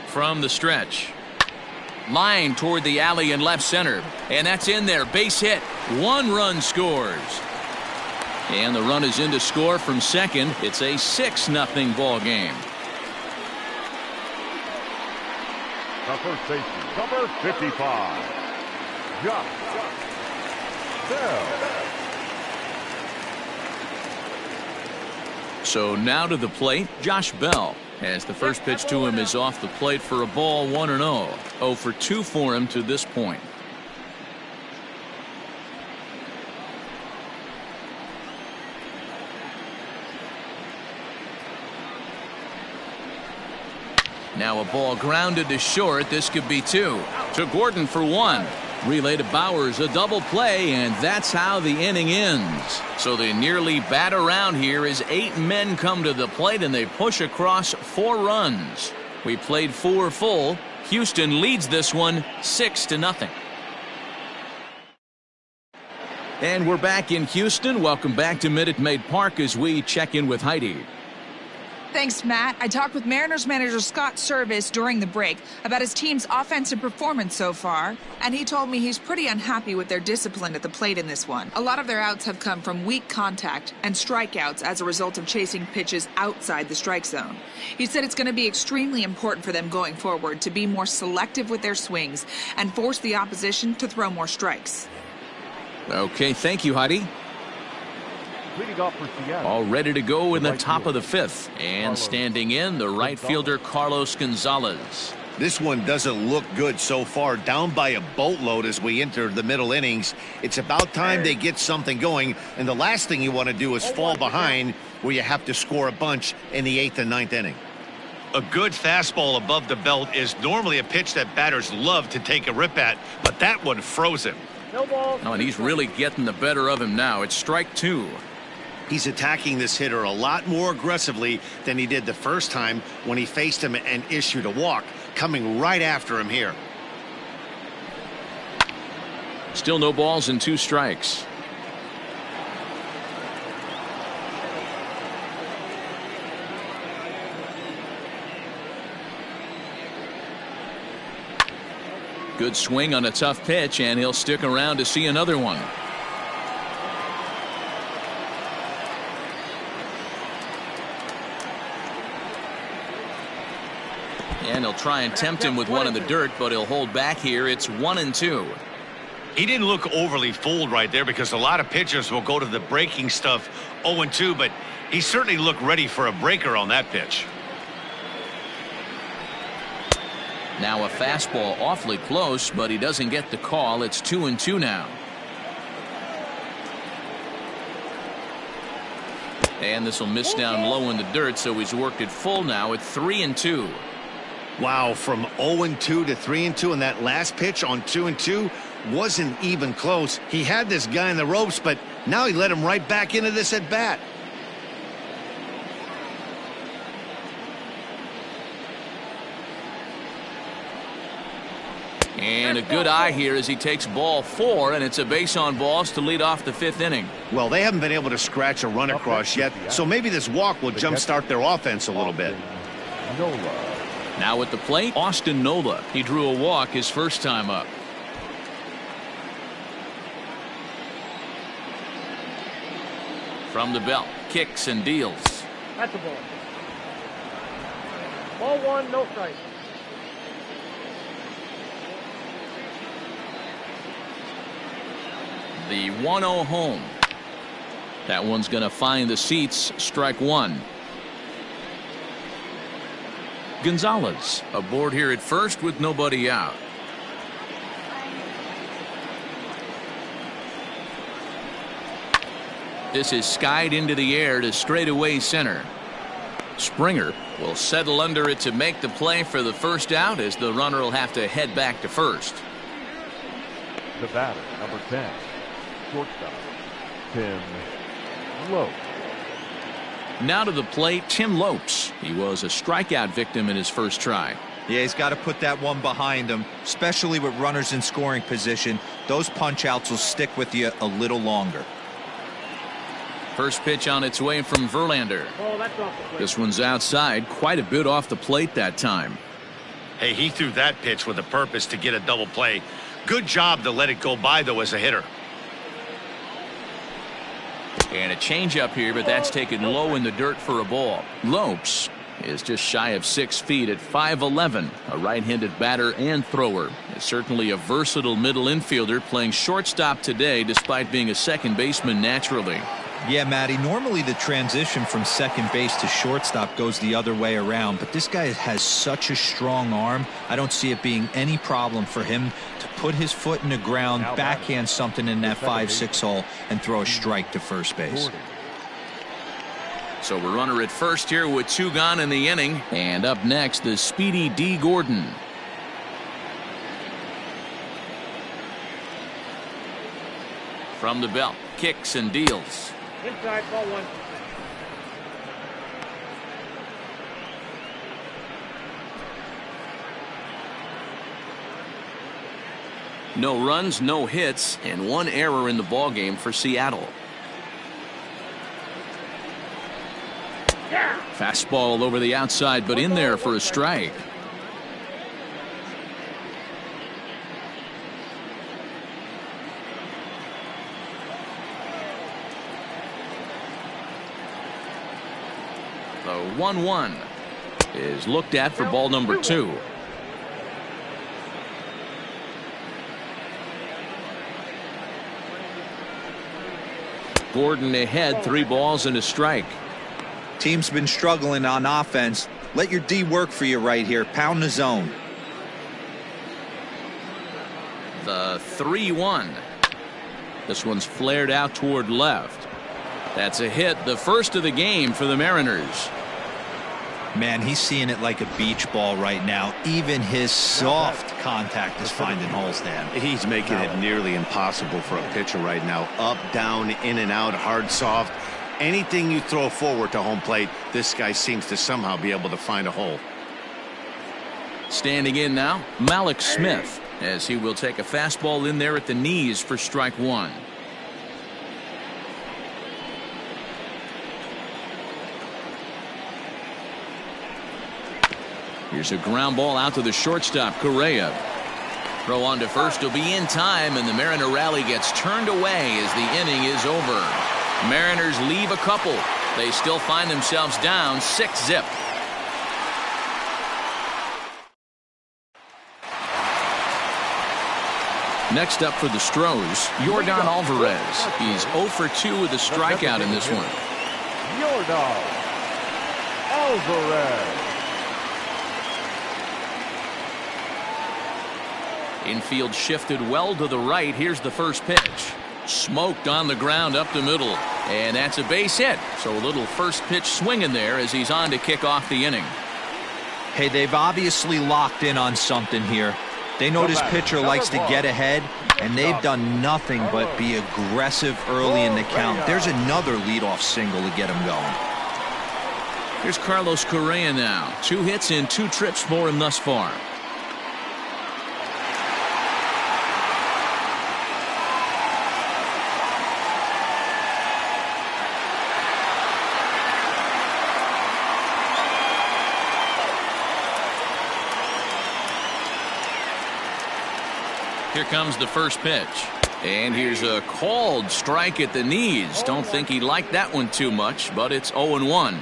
From the stretch. Line toward the alley in left center. And that's in there. Base hit. 1 run scores. And the run is in to score from second. It's a 6-0 ball game. The first baseman, number 55, Josh Bell. So now to the plate, Josh Bell. As the first pitch to him is off the plate for a ball, 1-0. 0 for 2 for him to this point. Now a ball grounded to short. This could be 2. To Gordon for 1. Relay to Bowers, a double play, and that's how the inning ends. So they nearly bat around here as 8 men come to the plate and they push across 4 runs. We played 4 full. Houston leads this one 6-0. And we're back in Houston. Welcome back to Minute Maid Park as we check in with Heidi. Thanks, Matt. I talked with Mariners manager Scott Service during the break about his team's offensive performance so far, and he told me he's pretty unhappy with their discipline at the plate in this one. A lot of their outs have come from weak contact and strikeouts as a result of chasing pitches outside the strike zone. He said it's going to be extremely important for them going forward to be more selective with their swings and force the opposition to throw more strikes. Okay, thank you, Heidi. All ready to go in the top of the 5th. And standing in, the right fielder Carlos Gonzalez. This one doesn't look good so far. Down by a boatload as we enter the middle innings. It's about time they get something going. And the last thing you want to do is fall behind where you have to score a bunch in the 8th and 9th inning. A good fastball above the belt is normally a pitch that batters love to take a rip at, but that one froze him. No ball. Oh, and he's really getting the better of him now. It's strike 2. He's attacking this hitter a lot more aggressively than he did the first time when he faced him and issued a walk, coming right after him here. Still no balls and 2 strikes. Good swing on a tough pitch, and he'll stick around to see another one. And he'll try and tempt him with one in the dirt, but he'll hold back here. It's 1-2. He didn't look overly fooled right there because a lot of pitchers will go to the breaking stuff 0-2, but he certainly looked ready for a breaker on that pitch. Now a fastball awfully close, but he doesn't get the call. It's 2-2 now. And this will miss down low in the dirt, so he's worked it full now at 3-2. Wow, from 0-2 to 3-2, and that last pitch on 2-2 wasn't even close. He had this guy in the ropes, but now he let him right back into this at bat. And a good eye here as he takes ball 4, and it's a base on balls to lead off the 5th inning. Well, they haven't been able to scratch a run across yet, so maybe this walk will jumpstart their offense a little bit. Now at the plate, Austin Nola. He drew a walk his first time up. From the belt, kicks and deals. That's a ball. Ball 1, no strike. The 1-0 home. That one's going to find the seats. Strike 1. Gonzalez aboard here at first with nobody out. This is skied into the air to straightaway center. Springer will settle under it to make the play for the first out, as the runner will have to head back to first. The batter, number 10, shortstop, Tim Lopes. Now to the plate, Tim Lopes. He was a strikeout victim in his first try. Yeah, he's got to put that one behind him, especially with runners in scoring position. Those punch outs will stick with you a little longer. First pitch on its way from Verlander. Oh, that's off the plate. This one's outside, quite a bit off the plate that time. Hey, he threw that pitch with a purpose to get a double play. Good job to let it go by, though, as a hitter. And a changeup here, but that's taken low in the dirt for a ball. Lopes is just shy of 6 feet at 5'11", a right-handed batter and thrower. Is certainly a versatile middle infielder, playing shortstop today despite being a second baseman naturally. Yeah, Matty, normally the transition from second base to shortstop goes the other way around, but this guy has such a strong arm. I don't see it being any problem for him to put his foot in the ground, backhand something in that 5-6 hole, and throw a strike to first base. So a runner at first here with 2 gone in the inning. And up next, the speedy D. Gordon. From the belt, kicks and deals. Inside, ball 1. No runs, no hits, and 1 error in the ballgame for Seattle. Yeah. Fastball over the outside, but in there for a strike. The 1-1 is looked at for ball number 2. Gordon ahead, 3 balls and a strike. Team's been struggling on offense. Let your D work for you right here. Pound the zone. The 3-1. This one's flared out toward left. That's a hit, the first of the game for the Mariners. Man, he's seeing it like a beach ball right now. Even his soft contact is finding holes, Dan. He's making it nearly impossible for a pitcher right now. Up, down, in and out, hard, soft. Anything you throw forward to home plate, this guy seems to somehow be able to find a hole. Standing in now, Malik Smith, as he will take a fastball in there at the knees for strike 1. Here's a ground ball out to the shortstop, Correa. Throw on to first will be in time, and the Mariner rally gets turned away as the inning is over. Mariners leave a couple. They still find themselves down 6-0. Next up for the Astros, Yordan Alvarez. He's 0 for 2 with a strikeout in this one. Yordan Alvarez. Infield shifted well to the right. Here's the first pitch. Smoked on the ground up the middle. And that's a base hit. So a little first pitch swinging there as he's on to kick off the inning. Hey, they've obviously locked in on something here. They know this pitcher likes to get ahead, and they've done nothing but be aggressive early in the count. There's another leadoff single to get him going. Here's Carlos Correa now. 2 hits in 2 trips for him thus far. Here comes the first pitch. And here's a called strike at the knees. Don't think he liked that one too much, but it's 0-1.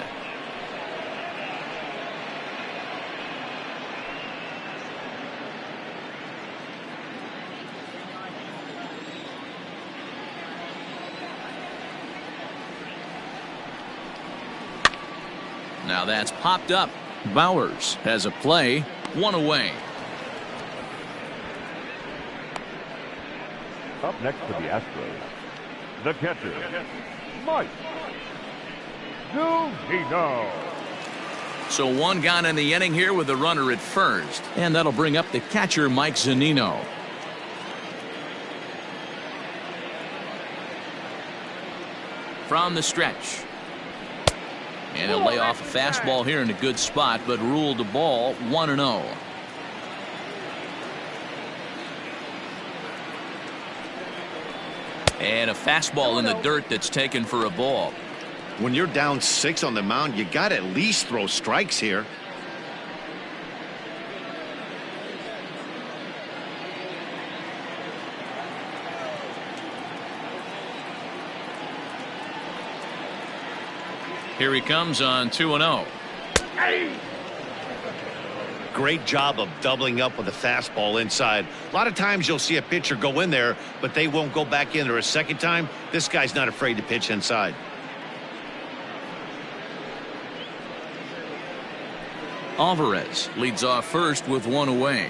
Now that's popped up. Bowers has a play, 1 away. Up next for the Astros, the catcher, Mike Zunino. So 1 gone in the inning here with a runner at first. And that'll bring up the catcher, Mike Zunino. From the stretch. And he'll lay off a fastball here in a good spot, but ruled the ball 1-0. And a fastball in the dirt that's taken for a ball. When you're down 6 on the mound, you got to at least throw strikes here. Here he comes on 2-0. Great job of doubling up with a fastball inside. A lot of times you'll see a pitcher go in there, but they won't go back in there a second time. This guy's not afraid to pitch inside. Alvarez leads off first with 1 away.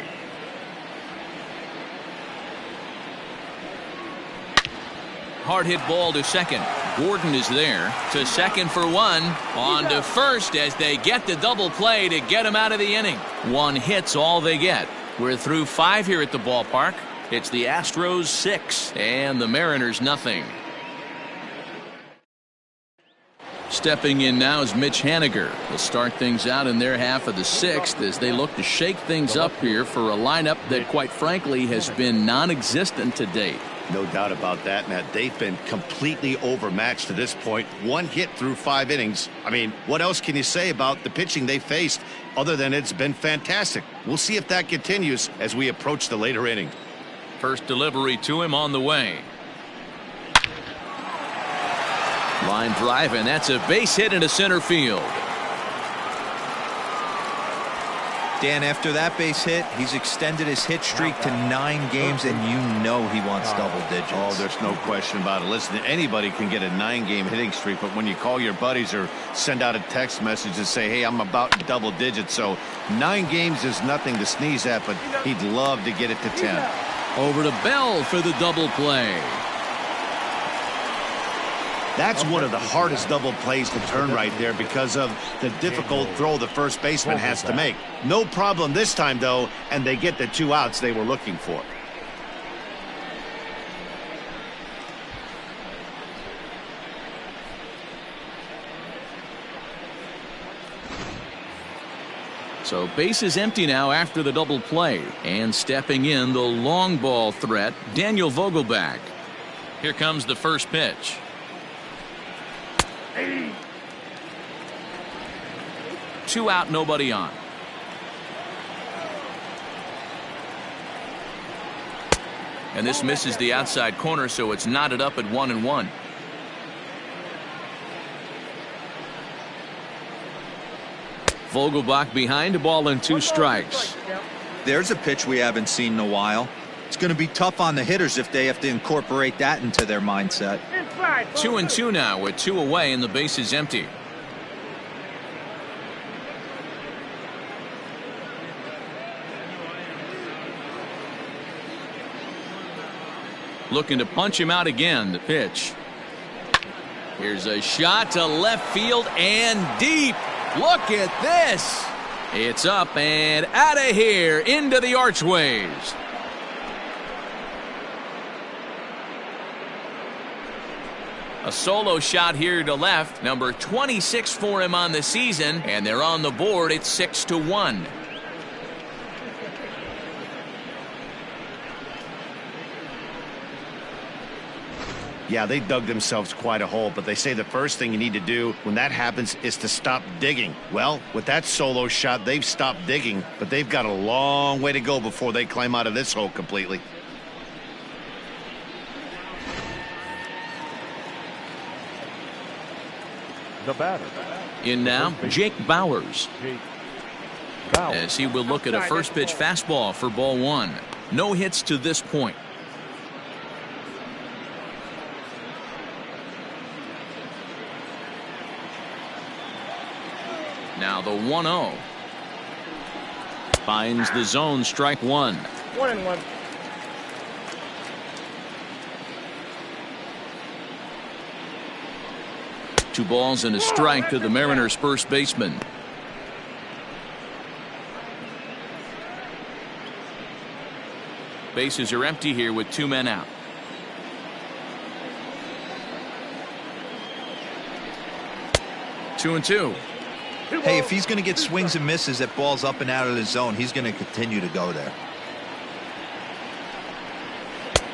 Hard hit ball to second. Gordon is there to second for 1. On to first as they get the double play to get him out of the inning. 1 hit's all they get. We're through 5 here at the ballpark. It's the Astros 6 and the Mariners nothing. Stepping in now is Mitch Haniger. They'll start things out in their half of the 6th as they look to shake things up here for a lineup that quite frankly has been non-existent to date. No doubt about that, Matt. They've been completely overmatched to this point. 1 hit through 5 innings. I mean, what else can you say about the pitching they faced other than it's been fantastic? We'll see if that continues as we approach the later inning. First delivery to him on the way. Line drive, and that's a base hit into center field. Dan, after that base hit, he's extended his hit streak to 9 games, and you know he wants double digits. Oh, there's no question about it. Listen, anybody can get a 9-game hitting streak, but when you call your buddies or send out a text message and say, hey, I'm about double digits, so 9 games is nothing to sneeze at, but he'd love to get it to 10. Over to Bell for the double play. That's one of the hardest double plays to turn right there because of the difficult throw the first baseman has to make. No problem this time, though, and they get the 2 outs they were looking for. So base is empty now after the double play. And stepping in, the long ball threat, Daniel Vogelbach. Here comes the first pitch. 2 out, nobody on. And this misses the outside corner, so it's knotted up at 1-1. Vogelbach behind, a ball and 2 strikes. There's a pitch we haven't seen in a while. It's going to be tough on the hitters if they have to incorporate that into their mindset. Inside. 2-2 now with 2 away and the base is empty. Looking to punch him out again. The pitch. Here's a shot to left field and deep. Look at this. It's up and out of here into the archways. A solo shot here to left. Number 26 for him on the season, and they're on the board at 6-1. Yeah, they dug themselves quite a hole, but they say the first thing you need to do when that happens is to stop digging. Well, with that solo shot, they've stopped digging, but they've got a long way to go before they climb out of this hole completely. The batter. In now, Jake Bowers. Jake Bowers. As he will look at a first pitch fastball for ball 1. No hits to this point. Now the 1-0. Finds the zone, strike 1. 1-1. Two balls and a strike to the Mariners' first baseman. Bases are empty here with 2 men out. Two and two. Hey, if he's going to get swings and misses at balls up and out of the zone, he's going to continue to go there.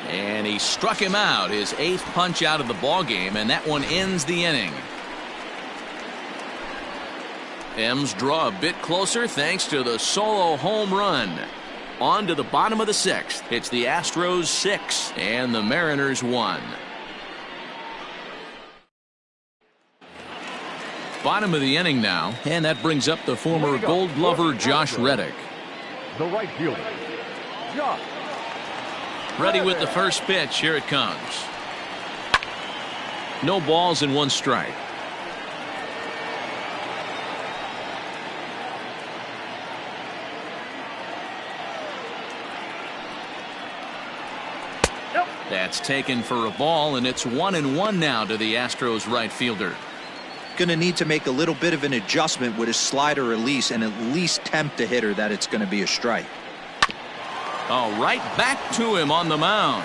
And he struck him out, his 8th punch out of the ball game, and that one ends the inning. M's draw a bit closer thanks to the solo home run. On to the bottom of the 6th. It's the Astros 6 and the Mariners 1. Bottom of the inning now, and that brings up the former Gold Glover Josh Reddick. The right fielder, Josh. Ready with the first pitch. Here it comes. No balls and 1 strike. That's taken for a ball, and it's 1-1 now to the Astros right fielder. Going to need to make a little bit of an adjustment with his slider release and at least tempt the hitter that it's going to be a strike. Oh, right back to him on the mound.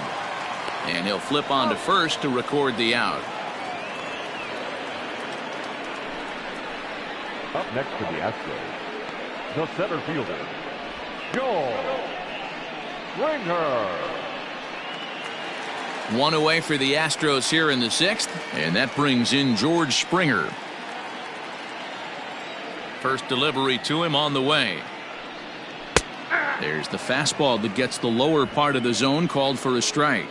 And he'll flip on to first to record the out. Up next to the Astros, the center fielder, Joe Springer. 1 away for the Astros here in the 6th, and that brings in George Springer. First delivery to him on the way. There's the fastball that gets the lower part of the zone, called for a strike.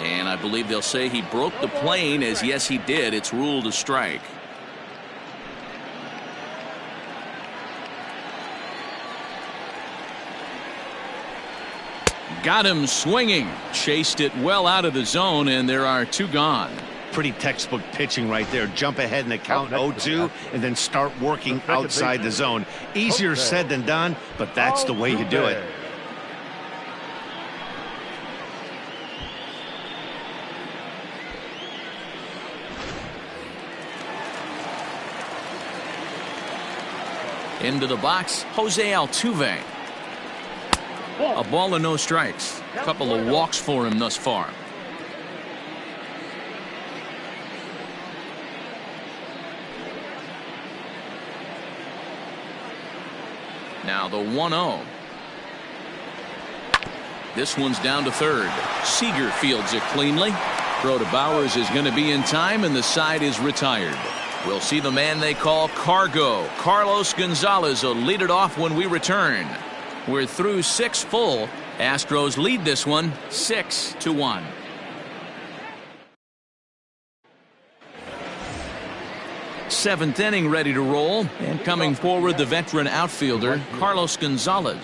And I believe they'll say he broke the plane, as yes he did. It's ruled a strike. Got him swinging. Chased it well out of the zone, and there are 2 gone. Pretty textbook pitching right there. Jump ahead in the count 0-2 and then start working outside the zone. Easier said than done, but that's the way you do it. Into the box, Jose Altuve. A ball and no strikes. A couple of walks for him thus far. Now the 1-0. This one's down to third. Seager fields it cleanly. Throw to Bowers is going to be in time, and the side is retired. We'll see the man they call Cargo. Carlos Gonzalez will lead it off when we return. We're through 6 full. Astros lead this one 6-1. Seventh inning ready to roll, and coming forward the veteran outfielder Carlos Gonzalez.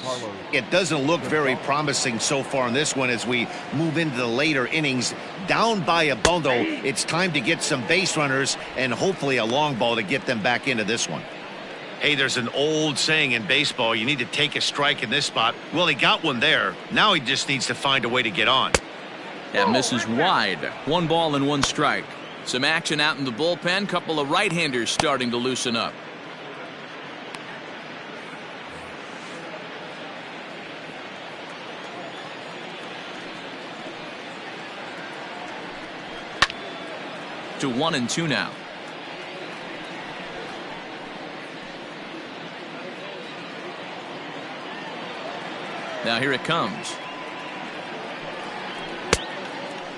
It doesn't look very promising so far in this one as we move into the later innings. Down by a bundle, it's time to get some base runners and hopefully a long ball to get them back into this one. Hey, there's an old saying in baseball, you need to take a strike in this spot. Well, he got one there. Now he just needs to find a way to get on. That misses wide. 1 ball and 1 strike. Some action out in the bullpen. Couple of right-handers starting to loosen up. To 1-2 now. Now here it comes.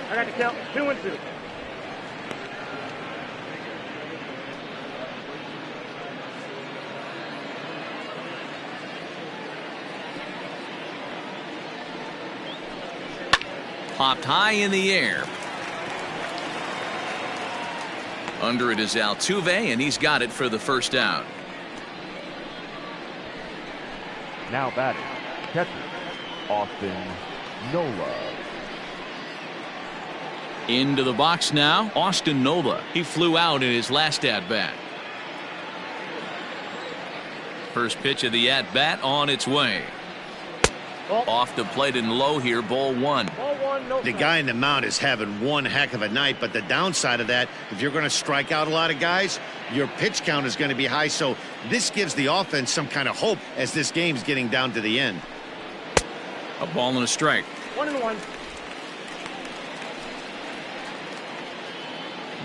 I got to count 2-2. Popped high in the air. Under it is Altuve, and he's got it for the first out. Now batting, catcher, Austin Nola. Into the box now, Austin Nola. He flew out in his last at-bat. First pitch of the at-bat on its way. Off the plate and low here, ball 1. Ball 1, no The strike. guy in the mound is having one heck of a night, but the downside of that, if you're going to strike out a lot of guys, your pitch count is going to be high. So this gives the offense some kind of hope as this game's getting down to the end. A ball and a strike. 1-1.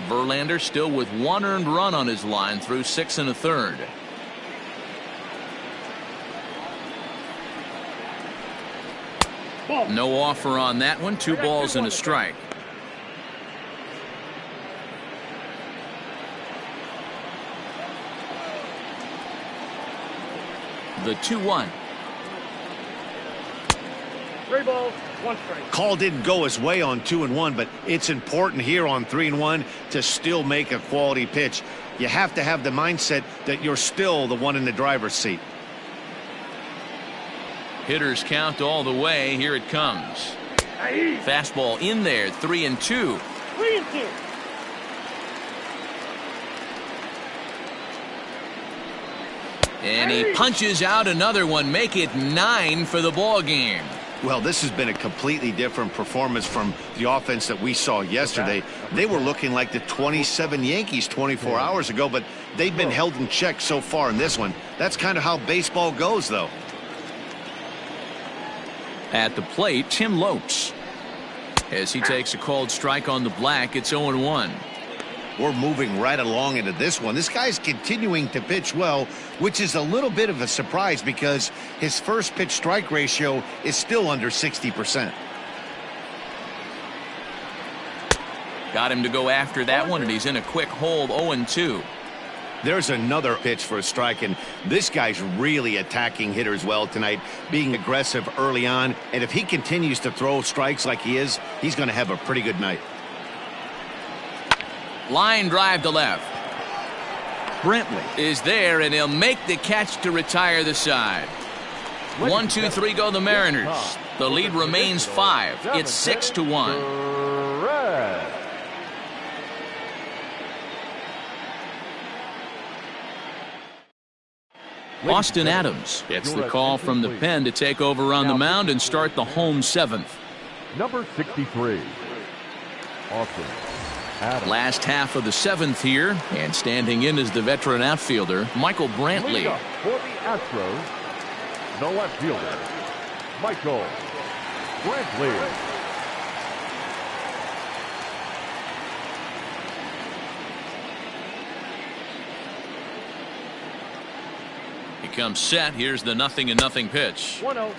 Verlander still with 1 earned run on his line through 6 1/3. No offer on that one. 2 balls and a strike. The 2-1. 3 balls, 1 strike. Call didn't go his way on 2-1, but it's important here on 3-1 to still make a quality pitch. You have to have the mindset that you're still the one in the driver's seat. Hitters count all the way. Here it comes. Aye. Fastball in there. 3-2. 3-2. And he punches out another one. Make it 9 for the ball game. Well, this has been a completely different performance from the offense that we saw yesterday. They were looking like the 27 Yankees 24 hours ago, but they've been held in check so far in this one. That's kind of how baseball goes, though. At the plate, Tim Lopes. As he takes a called strike on the black, it's 0-1. We're moving right along into this one. This guy's continuing to pitch well, which is a little bit of a surprise because his first pitch strike ratio is still under 60%. Got him to go after that one, and he's in a quick hold. 0-2. There's another pitch for a strike, and this guy's really attacking hitters well tonight, being aggressive early on. And if he continues to throw strikes like he is, he's going to have a pretty good night. Line drive to left. Brantley is there, and he'll make the catch to retire the side. 1, 2, 3 go the Mariners. The lead remains 5. It's 6-1. Red. Austin Adams gets the call from the pen to take over on the mound and start the home 7th. Number 63, Austin Adams. Last half of the 7th here, and standing in is the veteran outfielder Michael Brantley. Lead up for the Astros, the left fielder, Michael Brantley. He comes set. Here's the 0-0 pitch. 1-0.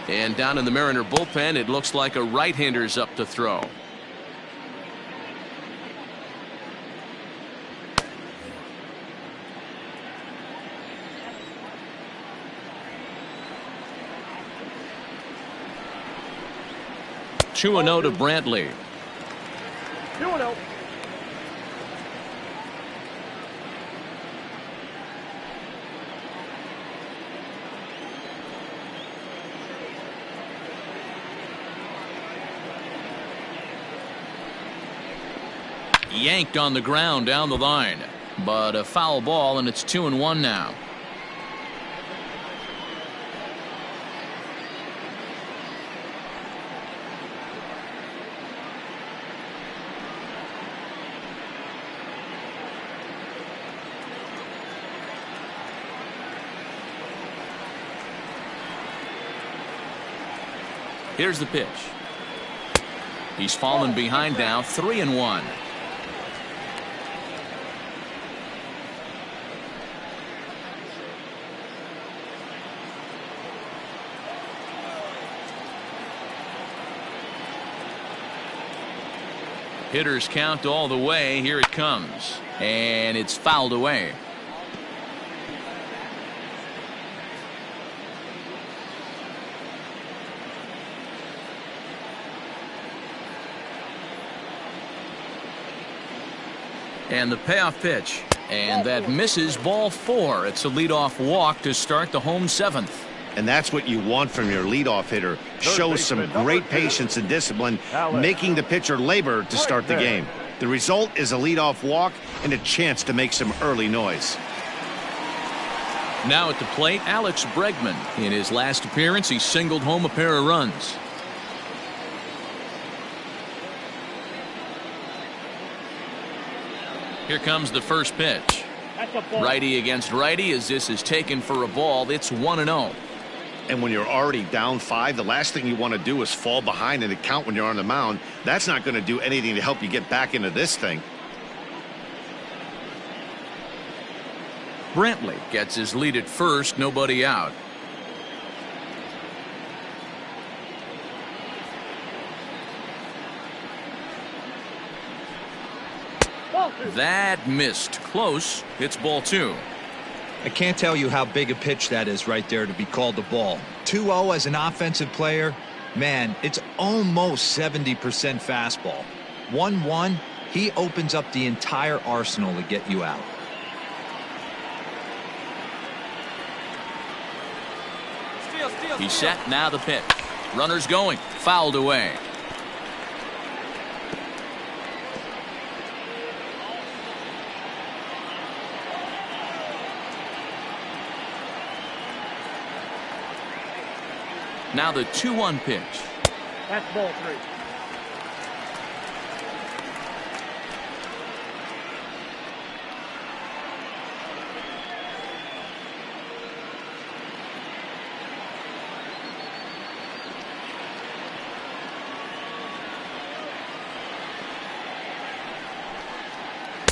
And down in the Mariner bullpen, it looks like a right-hander's up to throw. Two and 0 to Brantley. 2-0. Yanked on the ground down the line. But a foul ball, and it's 2-1 now. Here's the pitch. He's fallen behind now, 3-1. Hitters count all the way. Here it comes. And it's fouled away. And the payoff pitch. And that misses, ball 4. It's a leadoff walk to start the home 7th. And that's what you want from your leadoff hitter. Shows some great patience and discipline, making the pitcher labor to start the game. The result is a leadoff walk and a chance to make some early noise. Now at the plate, Alex Bregman. In his last appearance, he singled home a pair of runs. Here comes the first pitch. Righty against righty as this is taken for a ball. It's 1-0. And when you're already down 5, the last thing you want to do is fall behind in the count when you're on the mound. That's not going to do anything to help you get back into this thing. Brantley gets his lead at first, nobody out. That missed. Close. It's ball 2. I can't tell you how big a pitch that is right there to be called a ball. 2-0 as an offensive player, man, it's almost 70% fastball. 1-1, he opens up the entire arsenal to get you out. He's set, now the pitch. Runners going, fouled away. Now the 2-1 pitch. That's ball 3.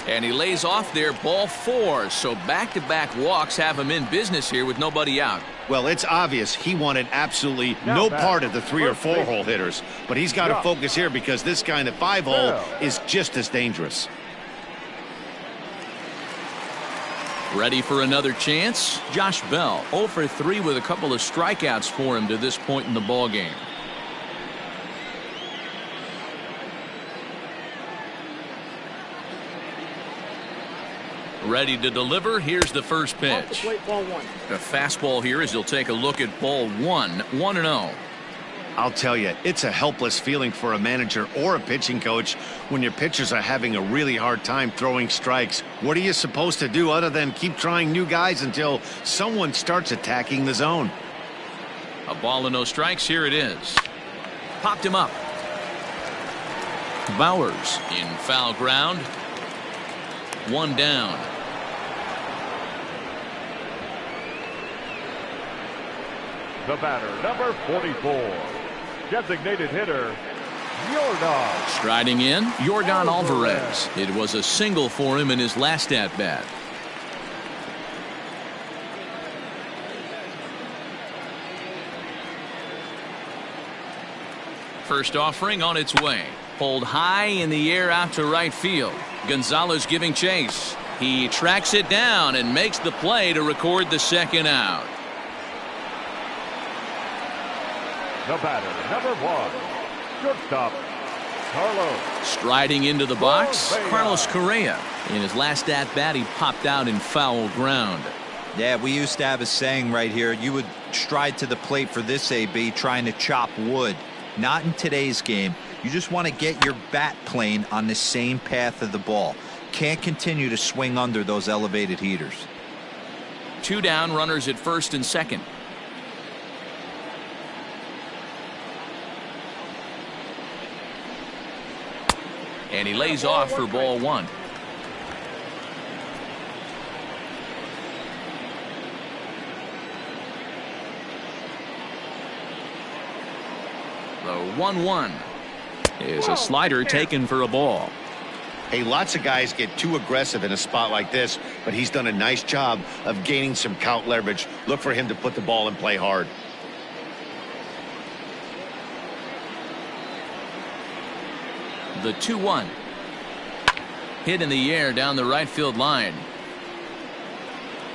And he lays off there, ball 4. So back-to-back walks have him in business here with nobody out. Well, it's obvious he wanted absolutely no part of the 3 or 4 hole hitters, but he's got to focus here because this kind of 5 hole is just as dangerous. Ready for another chance? Josh Bell 0 for 3 with a couple of strikeouts for him to this point in the ball game. Ready to deliver. Here's the first pitch. The fastball here as he'll take a look at ball 1. 1-0. I'll tell you, it's a helpless feeling for a manager or a pitching coach when your pitchers are having a really hard time throwing strikes. What are you supposed to do other than keep trying new guys until someone starts attacking the zone? A ball and no strikes. Here it is. Popped him up. Bowers in foul ground. 1 down. The batter, number 44, designated hitter, Yordan. Striding in, Yordan Alvarez. It was a single for him in his last at-bat. First offering on its way. Pulled high in the air out to right field. Gonzalez giving chase. He tracks it down and makes the play to record the second out. The batter, number 1, shortstop, Carlos. Striding into the box, Carlos Correa. In his last at-bat, he popped out in foul ground. Yeah, we used to have a saying right here. You would stride to the plate for this AB trying to chop wood. Not in today's game. You just want to get your bat plane on the same path of the ball. Can't continue to swing under those elevated heaters. 2 down, runners at first and second. And he lays off for ball 1. The 1-1 is a slider taken for a ball. Hey, lots of guys get too aggressive in a spot like this, but he's done a nice job of gaining some count leverage. Look for him to put the ball in play hard. The 2-1 hit in the air down the right field line,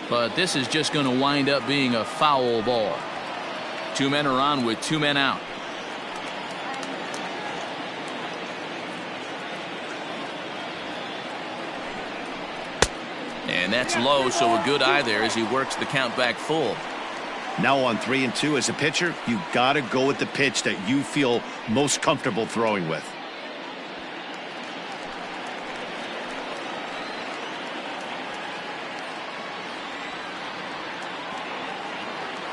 but this is just going to wind up being a foul ball. 2 men are on with 2 men out. And that's low, so a good eye there as he works the count back full. Now on 3-2 as a pitcher, you got to go with the pitch that you feel most comfortable throwing with.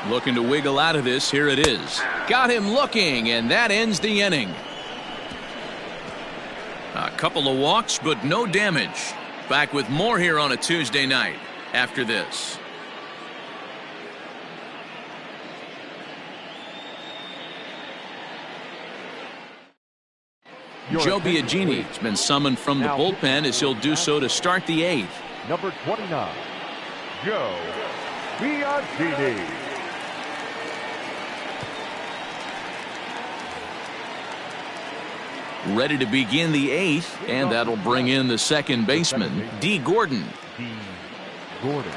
Looking to wiggle out of this. Here it is. Got him looking, and that ends the inning. A couple of walks, but no damage. Back with more here on a Tuesday night after this. Joe Biagini has been summoned from the bullpen as he'll do so to start the 8th. Number 29, Joe Biagini. Ready to begin the 8th, and that'll bring in the second baseman, D. Gordon. D. Gordon.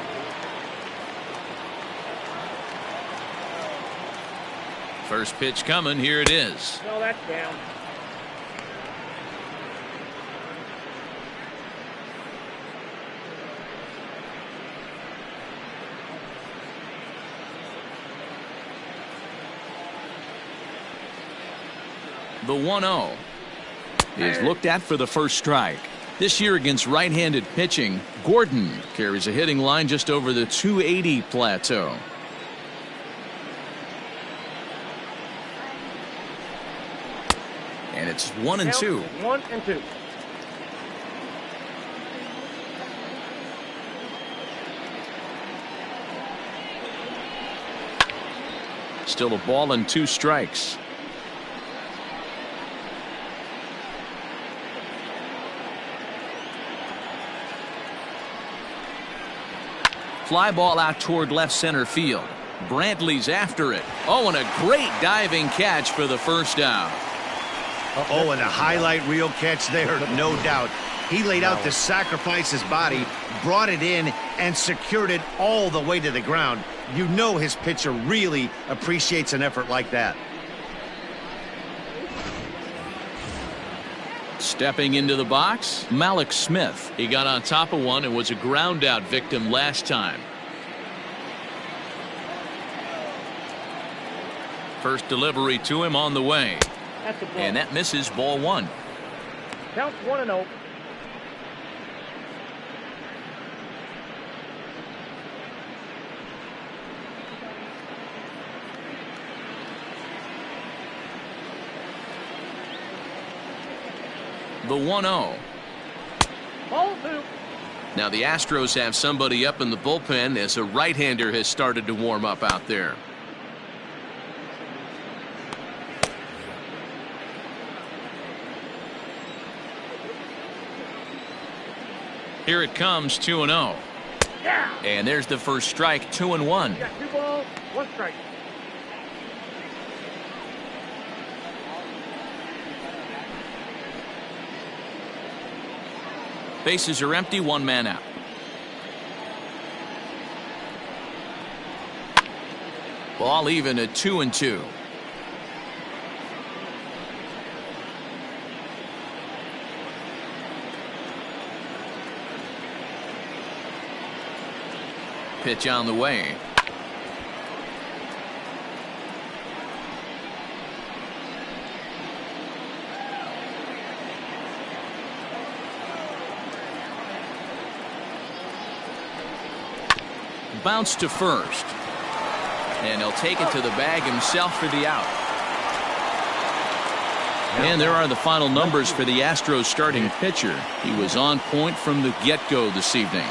First pitch coming. Here it is. No, that's down. The 1-0 is looked at for the first strike. This year against right-handed pitching, Gordon carries a hitting line just over the 280 plateau. And it's 1-2. 1-2. Still a ball and 2 strikes. Fly ball out toward left center field. Brantley's after it. Oh, and a great diving catch for the first out. Oh, and a highlight reel catch there, no doubt. He laid out to sacrifice his body, brought it in, and secured it all the way to the ground. You know his pitcher really appreciates an effort like that. Stepping into the box, Malik Smith. He got on top of one and was a ground out victim last time. First delivery to him on the way. That's a ball. And that misses ball 1. Count 1-0. The 1-0. Ball 2. Now the Astros have somebody up in the bullpen as a right-hander has started to warm up out there. Here it comes, 2-0. Yeah. And there's the first strike, 2-1. You got 2 balls, 1 strike. Bases are empty, 1 man out. Ball even at 2-2. Pitch on the way. Bounce to first. And he'll take it to the bag himself for the out. And there are the final numbers for the Astros starting pitcher. He was on point from the get-go this evening.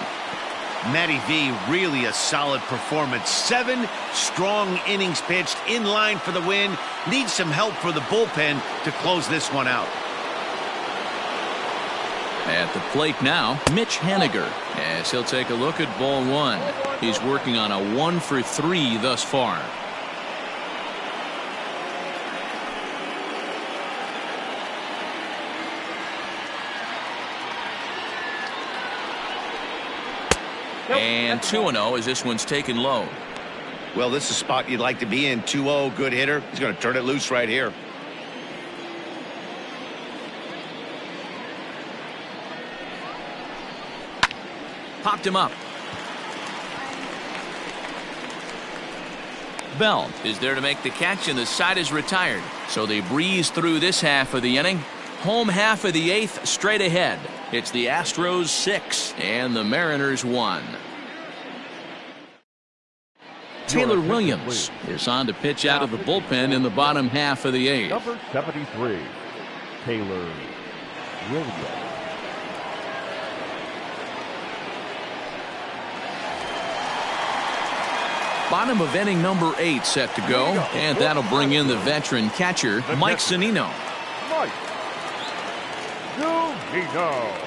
Matty V, really a solid performance. 7 strong innings pitched, in line for the win. Needs some help for the bullpen to close this one out. At the plate now, Mitch Haniger, as he'll take a look at ball 1. He's working on a 1-for-3 thus far. And 2-0 as this one's taken low. Well, this is a spot you'd like to be in. 2-0, good hitter. He's going to turn it loose right here. Popped him up. Bell is there to make the catch, and the side is retired. So they breeze through this half of the inning. Home half of the 8th straight ahead. It's the Astros 6 and the Mariners 1. Taylor Williams is on to pitch out of the bullpen in the bottom half of the 8th. Number 73, Taylor Williams. Bottom of inning number 8 set to go, and that'll bring in the veteran catcher, Mike Zunino. Mike Zunino.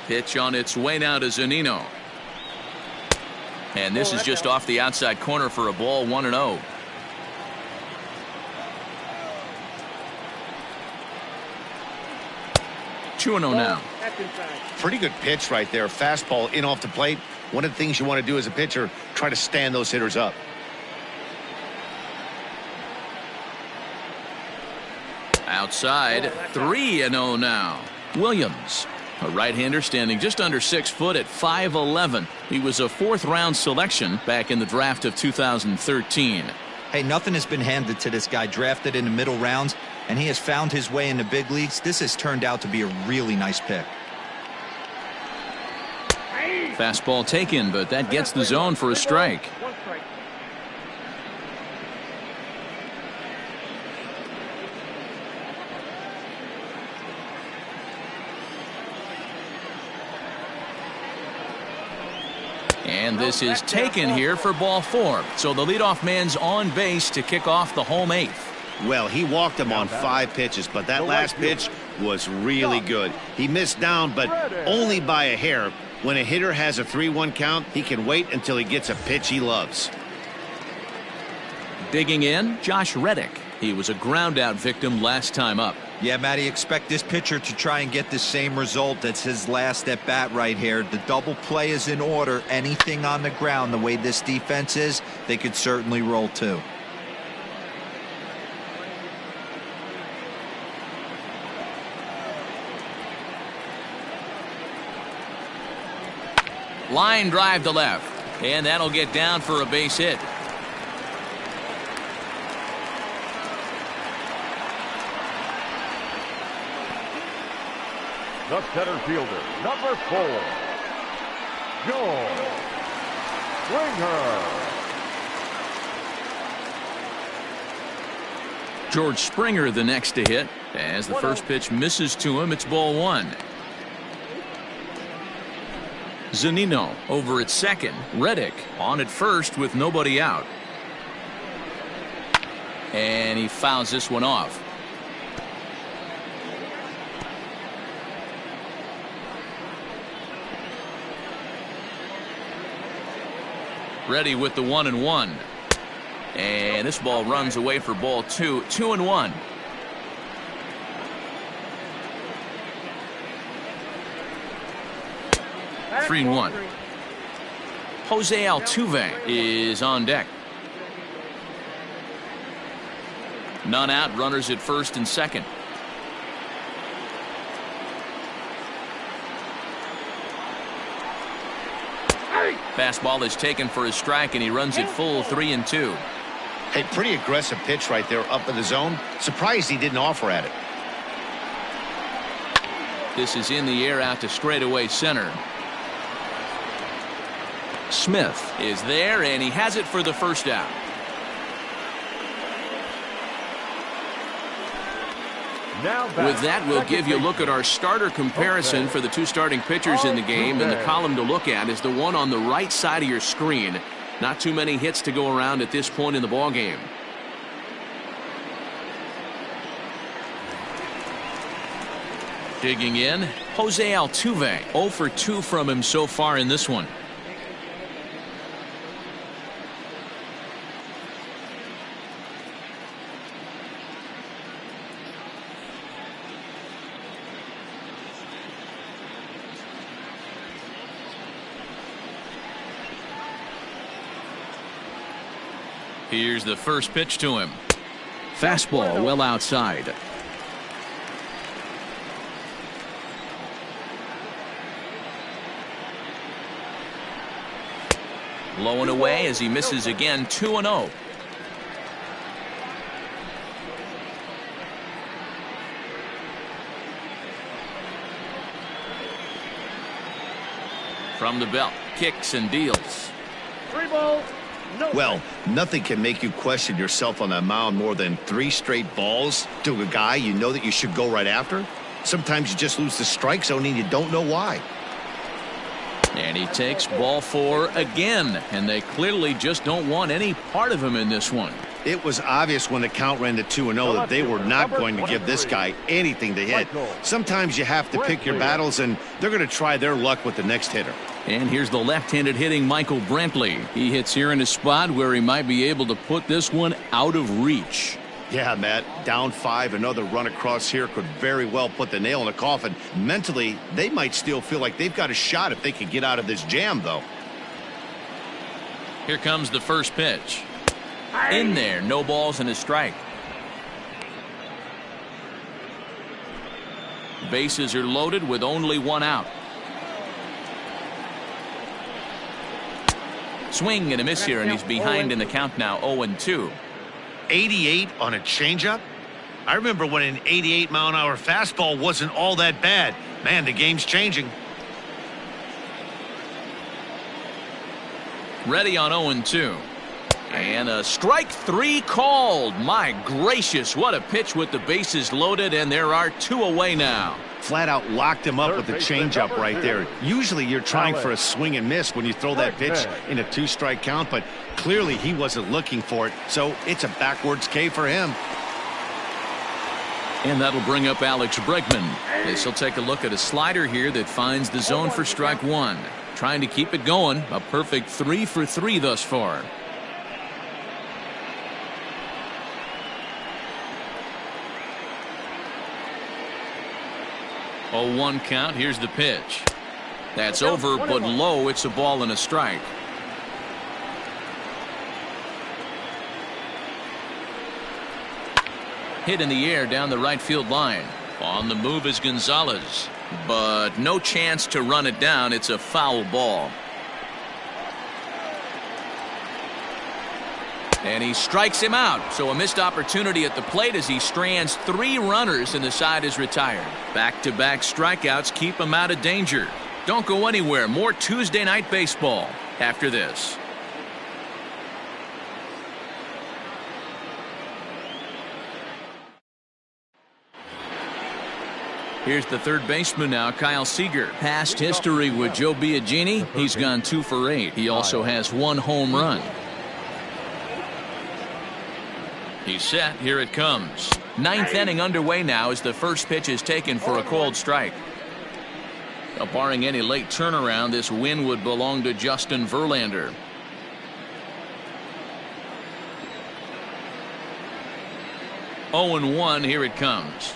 Pitch on its way now to Zunino. And this is just off the outside corner for a ball, 1-0. Now. Pretty good pitch right there. Fastball in off the plate. One of the things you want to do as a pitcher, try to stand those hitters up. Outside, 3-0 now. Williams, a right-hander standing just under 6 foot at 5'11". He was a 4th-round selection back in the draft of 2013. Hey, nothing has been handed to this guy. Drafted in the middle rounds, and he has found his way in the big leagues. This has turned out to be a really nice pick. Fastball taken, but that gets the zone for a strike. And this is taken here for ball 4. So the leadoff man's on base to kick off the home 8th. Well, he walked him on 5 pitches, but that last pitch was really good. He missed down, but only by a hair. When a hitter has a 3-1 count, he can wait until he gets a pitch he loves. Digging in, Josh Reddick. He was a ground-out victim last time up. Yeah, Matty, expect this pitcher to try and get the same result. That's his last at bat right here. The double play is in order. Anything on the ground, the way this defense is, they could certainly roll too. Line drive to left, and that'll get down for a base hit. The center fielder, number 4, George Springer. George Springer the next to hit. As the first pitch misses to him, it's ball 1. Zunino over at second. Reddick on at first with nobody out. And he fouls this one off. Ready with the 1-1. And this ball runs away for ball 2. 2-1. Three and 1. Jose Altuve is on deck. None out, runners at first and second. Fastball is taken for a strike, and he runs it full 3-2. Hey, pretty aggressive pitch right there up in the zone. Surprised he didn't offer at it. This is in the air out to straightaway center. Smith is there, and he has it for the first out. With that, we'll give you a look at our starter comparison for the two starting pitchers in the game, and the column to look at is the one on the right side of your screen. Not too many hits to go around at this point in the ballgame. Digging in, Jose Altuve. 0 for 2 from him so far in this one. Here's the first pitch to him. Fastball well outside. Low and away as he misses again. 2-0. From the belt, kicks and deals. 3 balls. No. Well, nothing can make you question yourself on that mound more than 3 straight balls to a guy you know that you should go right after. Sometimes you just lose the strike zone and you don't know why. And he takes ball 4 again, and they clearly just don't want any part of him in this one. It was obvious when the count ran to 2-0 that they were not going to give this guy anything to hit. Sometimes you have to pick your battles, and they're going to try their luck with the next hitter. And here's the left-handed hitting Michael Brantley. He hits here in a spot where he might be able to put this one out of reach. Yeah, Matt, down 5, another run across here could very well put the nail in the coffin. Mentally, they might still feel like they've got a shot if they can get out of this jam, though. Here comes the first pitch. In there, no balls and a strike. Bases are loaded with only 1 out. Swing and a miss here, and he's behind in the count now. 0-2. 88 on a changeup? I remember when an 88-mile-an-hour fastball wasn't all that bad. Man, the game's changing. Ready on 0-2. And a strike 3 called. My gracious, what a pitch with the bases loaded, and there are 2 away now. Flat out locked him up with the changeup right there. Usually you're trying for a swing and miss when you throw that pitch in a 2-strike count, but clearly he wasn't looking for it, so it's a backwards K for him. And that'll bring up Alex Bregman. This will take a look at a slider here that finds the zone for strike 1. Trying to keep it going. A perfect 3 for 3 thus far. Oh, 1 count. Here's the pitch. That's over, but low. It's a ball and a strike. Hit in the air down the right field line. On the move is Gonzalez, but no chance to run it down. It's a foul ball. And he strikes him out. So a missed opportunity at the plate as he strands 3 runners and the side is retired. Back-to-back strikeouts keep him out of danger. Don't go anywhere. More Tuesday night baseball after this. Here's the third baseman now, Kyle Seager. Past history with Joe Biagini. He's gone 2 for 8. He also has 1 home run. He's set. Here it comes. 9th inning underway now as the first pitch is taken for a called strike. Now, barring any late turnaround, this win would belong to Justin Verlander. Oh and 1. Here it comes.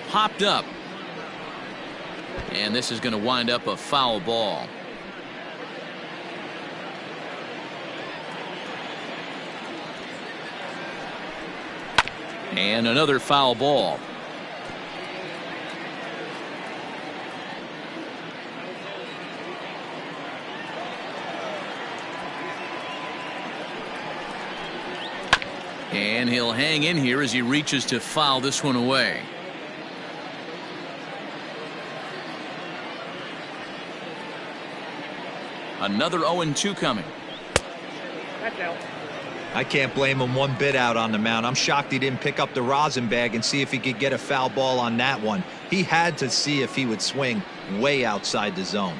Hopped up. And this is going to wind up a foul ball. And another foul ball. And he'll hang in here as he reaches to foul this one away. Another 0-2 coming. That's out. I can't blame him one bit out on the mound. I'm shocked he didn't pick up the rosin bag and see if he could get a foul ball on that one. He had to see if he would swing way outside the zone.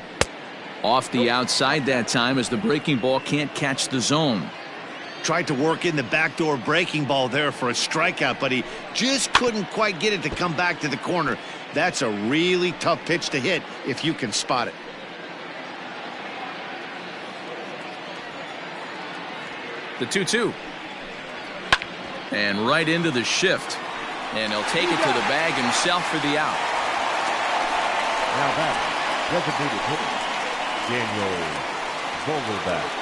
Off the outside that time as the breaking ball can't catch the zone. Tried to work in the backdoor breaking ball there for a strikeout, but he just couldn't quite get it to come back to the corner. That's a really tough pitch to hit if you can spot it. The 2-2. And right into the shift. And he'll take it to the bag himself for the out. Now that designated hitter, Daniel Vogelbach.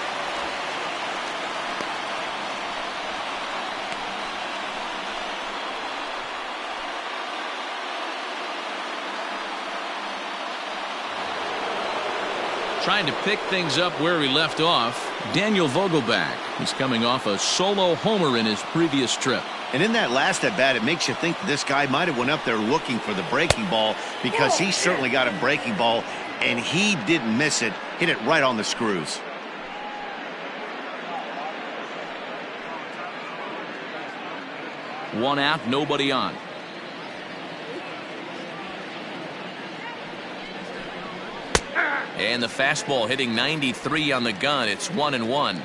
Trying to pick things up where he left off, Daniel Vogelbach. He's coming off a solo homer in his previous trip. And in that last at bat, it makes you think that this guy might have went up there looking for the breaking ball, because he certainly got a breaking ball and he didn't miss it. Hit it right on the screws. One out, nobody on. And the fastball hitting 93 on the gun. It's 1-1.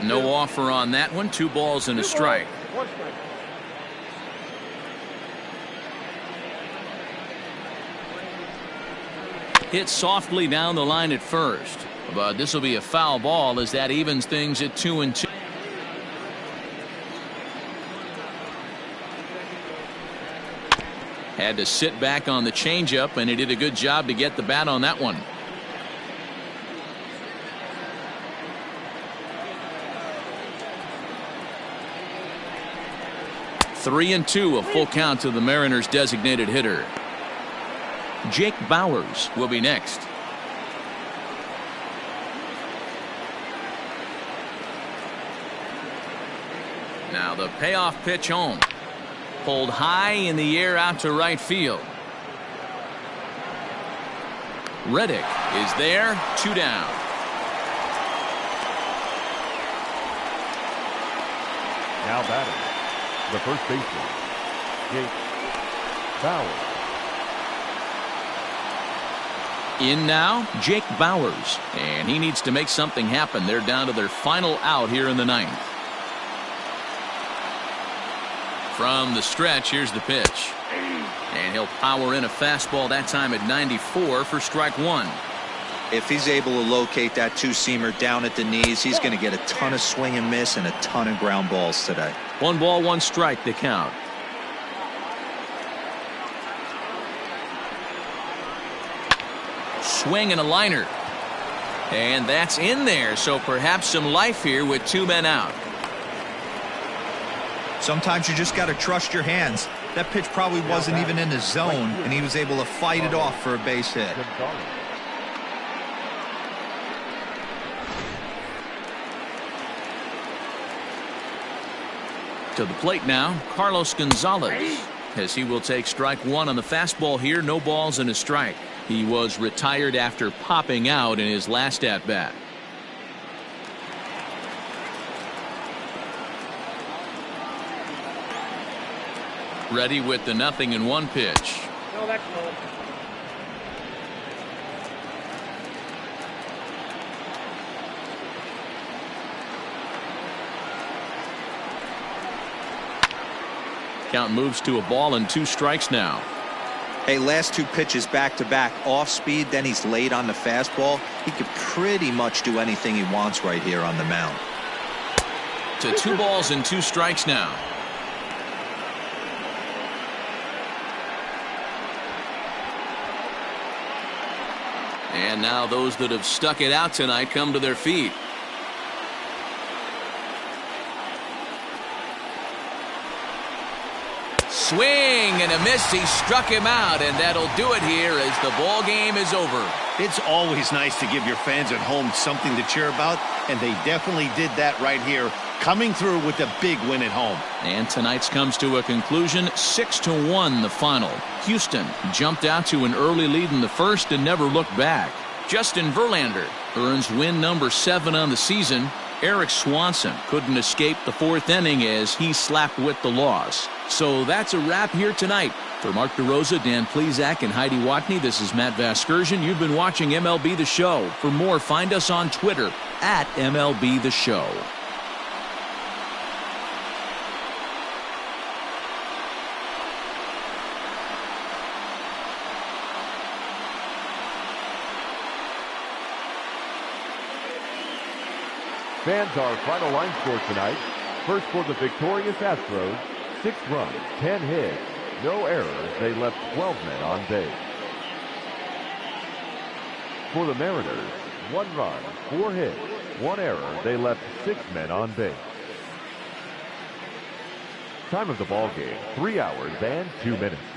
No offer on that one. 2 balls and a strike. Hit softly down the line at first, but this will be a foul ball as that evens things at 2-2. Had to sit back on the changeup, and he did a good job to get the bat on that one. Three and two, a full count to the Mariners' designated hitter. Jake Bauers will be next. Now the payoff pitch home. Pulled high in the air out to right field. Reddick is there, 2 down. Now batting, the first baseman, Jake Bauers. In now, Jake Bauers, and he needs to make something happen. They're down to their final out here in the 9th. From the stretch, here's the pitch. And he'll power in a fastball that time at 94 for strike 1. If he's able to locate that 2-seamer down at the knees, he's going to get a ton of swing and miss and a ton of ground balls today. 1 ball, 1 strike, the count. Swing and a liner. And that's in there, so perhaps some life here with 2 men out. Sometimes you just got to trust your hands. That pitch probably wasn't even in the zone, and he was able to fight it off for a base hit. To the plate now, Carlos Gonzalez, as he will take strike 1 on the fastball here. No balls and a strike. He was retired after popping out in his last at bat. Ready with the 0-1 pitch. No, that's no. Count moves to a ball and 2 strikes now. Hey, last 2 pitches back to back, off speed, then he's late on the fastball. He could pretty much do anything he wants right here on the mound. To 2 balls and 2 strikes now. And now those that have stuck it out tonight come to their feet. swing and a miss. He struck him out, and that'll do it here as the ball game is over. It's always nice to give your fans at home something to cheer about, and they definitely did that right here, coming through with a big win at home. And tonight's comes to a conclusion, 6-1 the final. Houston jumped out to an early lead in the first and never looked back. Justin Verlander earns win number 7 on the season. Eric Swanson couldn't escape the 4th inning as he slapped with the loss. So that's a wrap here tonight. For Mark DeRosa, Dan Plesac, and Heidi Watney, this is Matt Vasgersian. You've been watching MLB The Show. For more, find us on Twitter at MLB The Show. Fans, our final line score tonight. First for the victorious Astros, 6 runs, 10 hits, no errors. They left 12 men on base. For the Mariners, 1 run, 4 hits, 1 error. They left 6 men on base. Time of the ball game, 3 hours and 2 minutes.